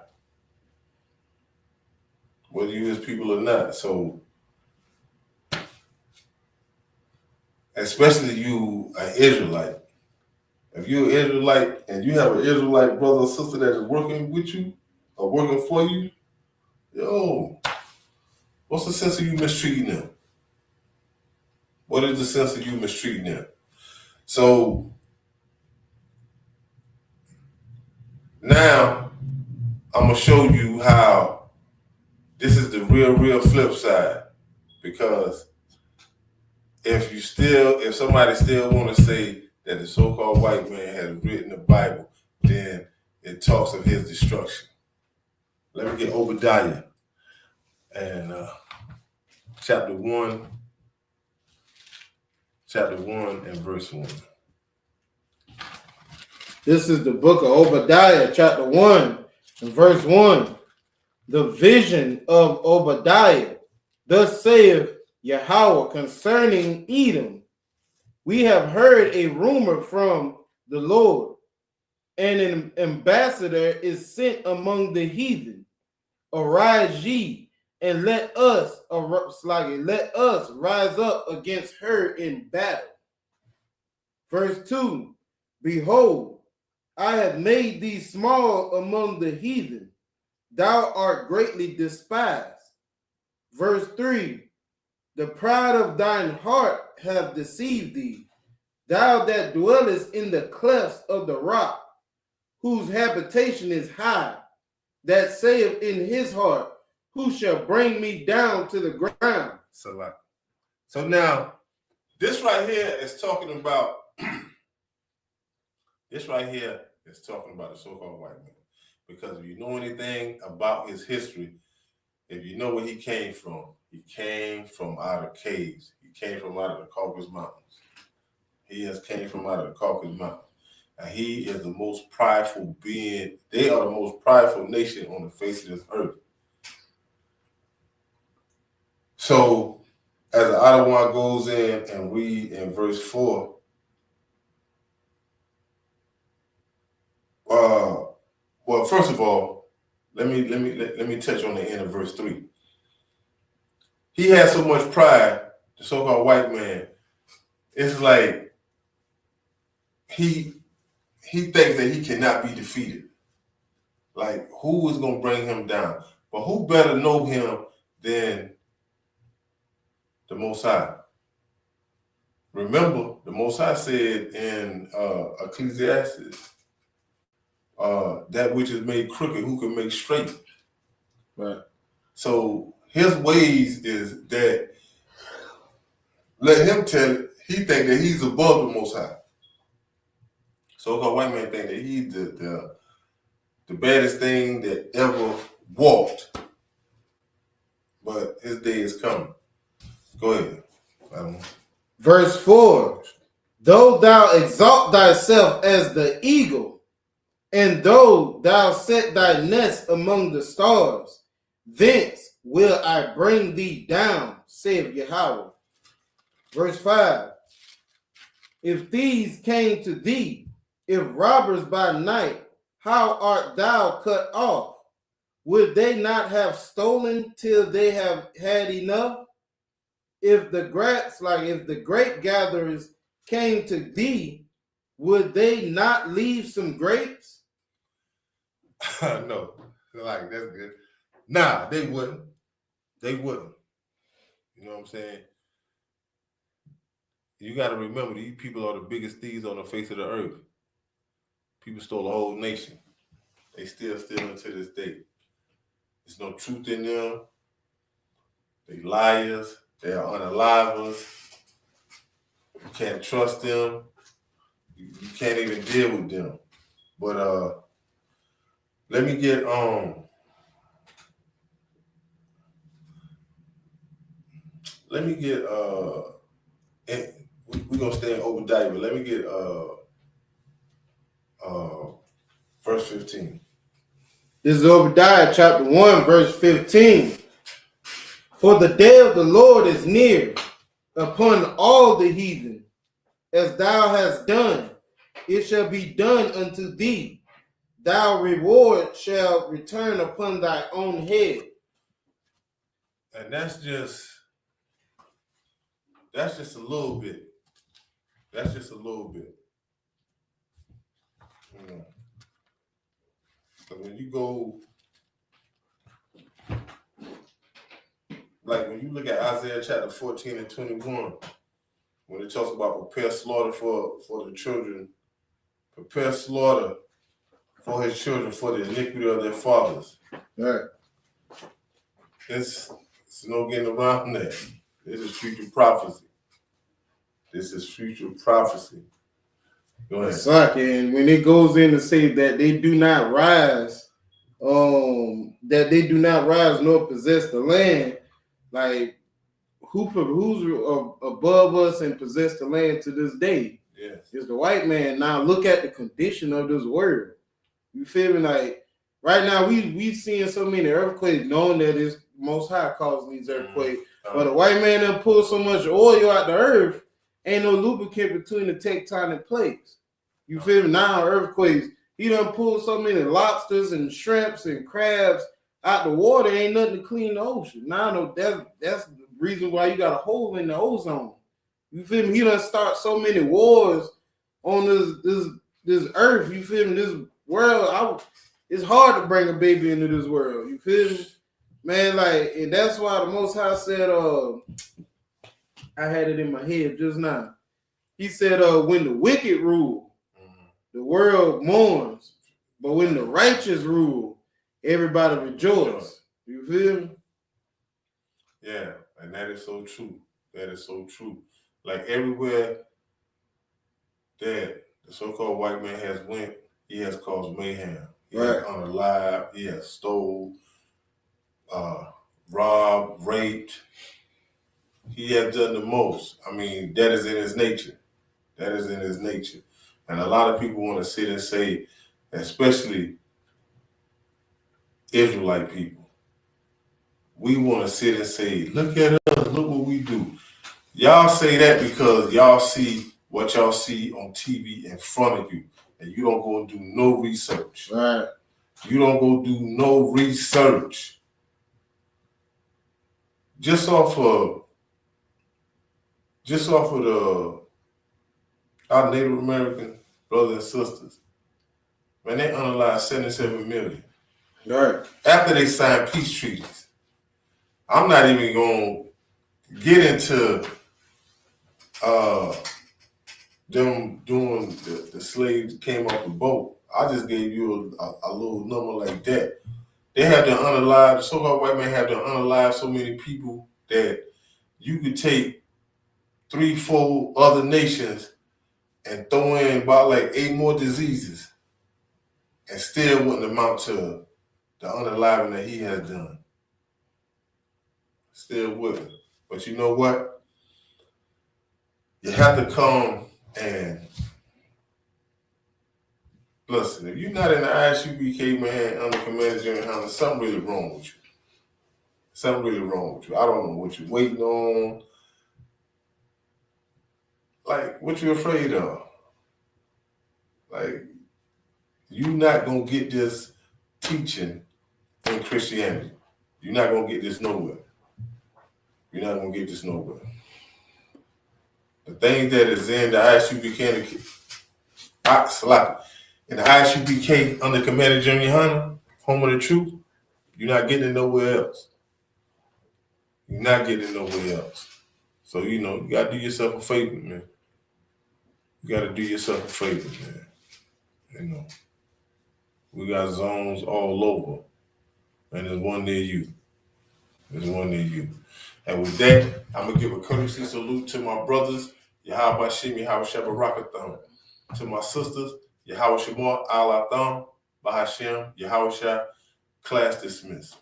Whether you his people or not. So, especially you an Israelite. If you're an Israelite and you have an Israelite brother or sister that is working with you or working for you, what's the sense of you mistreating them? What is the sense of you mistreating them? So now I'm gonna show you how this is the real flip side. Because if somebody still want to say that the so-called white man has written the Bible, then it talks of his destruction. Let me get Obadiah and chapter 1 and verse 1. This is the book of Obadiah, chapter 1 and verse 1. The vision of Obadiah. Thus saith Yahweh concerning Edom. We have heard a rumor from the Lord, and an ambassador is sent among the heathen. Arise ye, and let us rise up against her in battle. Verse 2. Behold, I have made thee small among the heathen. Thou art greatly despised. Verse 3. The pride of thine heart hath deceived thee, thou that dwellest in the clefts of the rock, whose habitation is high, that saith in his heart, who shall bring me down to the ground? So now, this right here is talking about the so-called white man. Because if you know anything about his history, If you know where he came from out of caves. He came from out of the Caucasus Mountains. He has came from out of the Caucasus Mountains. And he is the most prideful being. They are the most prideful nation on the face of this earth. So, as the Ottawa goes in and read in verse 4, well, first of all, let me touch on the end of verse 3. He has so much pride, the so-called white man. It's like he thinks that he cannot be defeated. Like, who is going to bring him down? But who better know him than the Most High? Remember, the Most High said in Ecclesiastes, that which is made crooked, who can make straight? Right. So his ways is that, let him tell it, he think that he's above the Most High. So-called white man think that he's the baddest thing that ever walked. But his day is coming. Go ahead. Verse 4, though thou exalt thyself as the eagle, and though thou set thy nest among the stars, thence will I bring thee down, saith Yahweh. Verse 5, if thieves came to thee, if robbers by night, how art thou cut off? Would they not have stolen till they have had enough? If the grape gatherers came to thee, would they not leave some grapes? No, like, that's good. Nah, they wouldn't. They wouldn't. You know what I'm saying? You got to remember, these people are the biggest thieves on the face of the earth. People stole a whole nation. They still stealing to this day. There's no truth in them. They liars. They are unalivers. You can't trust them. You can't even deal with them. But let me get we're gonna stay in Obadiah, but let me get verse 15. This is Obadiah chapter 1, verse 15. For the day of the Lord is near upon all the heathen. As thou hast done, it shall be done unto thee. Thy reward shall return upon thy own head. And that's just a little bit. That's just a little bit. You know. So when you go, like when you look at Isaiah chapter 14 and 21, when it talks about prepare slaughter for the children, prepare slaughter for his children for the iniquity of their fathers. Right. It's no getting around that. This is future prophecy. This is future prophecy. Go ahead. Exactly. And when it goes in to say that they do not rise, nor possess the land, like who's above us and possess the land to this day? Yes. It's the white man. Now look at the condition of this world. You feel me? Like right now we seeing so many earthquakes, knowing that it's Most High causing these earthquakes. But the white man done pulled so much oil out the earth, ain't no lubricant between the tectonic plates. You feel me? Now earthquakes, he done pulled so many lobsters and shrimps and crabs out the water, ain't nothing to clean the ocean. Now that's the reason why you got a hole in the ozone. You feel me? He done start so many wars on this earth. You feel me? This world, it's hard to bring a baby into this world. You feel me? Man, like, and that's why the Most High said, I had it in my head just now. He said, when the wicked rule, the world mourns. But when the righteous rule, everybody rejoices. You feel me? Yeah, and that is so true. That is so true. Like everywhere that the so-called white man has went, he has caused mayhem. He has unalived, he has stole, robbed, raped. He has done the most. I mean, that is in his nature. That is in his nature. And a lot of people want to sit and say, especially Israelite people, we want to sit and say, look at us, look what we do. Y'all say that because y'all see what y'all see on TV in front of you, and you don't go and do no research. Right. You don't go do no research. Just off of our Native American brothers and sisters, man, they unalived 77 million. Right. After they signed peace treaties. I'm not even going to get into them doing the slaves came off the boat. I just gave you a little number like that. They have to unalive, the so-called white man have to unalive so many people that you could take 3-4 other nations and throw in about like 8 more diseases and still wouldn't amount to the unaliving that he has done. Still wouldn't. But you know what? You have to come and listen. If you're not in the ISUBK, man, under Commander Jimmy Hunter, something really wrong with you. Something really wrong with you. I don't know what you're waiting on. Like, what you afraid of? Like, you're not going to get this teaching in Christianity. You're not going to get this nowhere. You're not going to get this nowhere. The things that is in the ISUBK, in the ISUBK under Commander Jimmy Hunter, Home of the Truth, you're not getting it nowhere else. You're not getting it nowhere else. So, you know, you got to do yourself a favor, man. You got to do yourself a favor, man. You know, we got zones all over, and there's one near you. There's one near you. And with that, I'm going to give a courtesy salute to my brothers, Yahweh Shem, Yahweh Shabbarakatham. To my sisters, Yahweh Shemar, Al Atham, Bahashem, Yahweh Shah, class dismissed.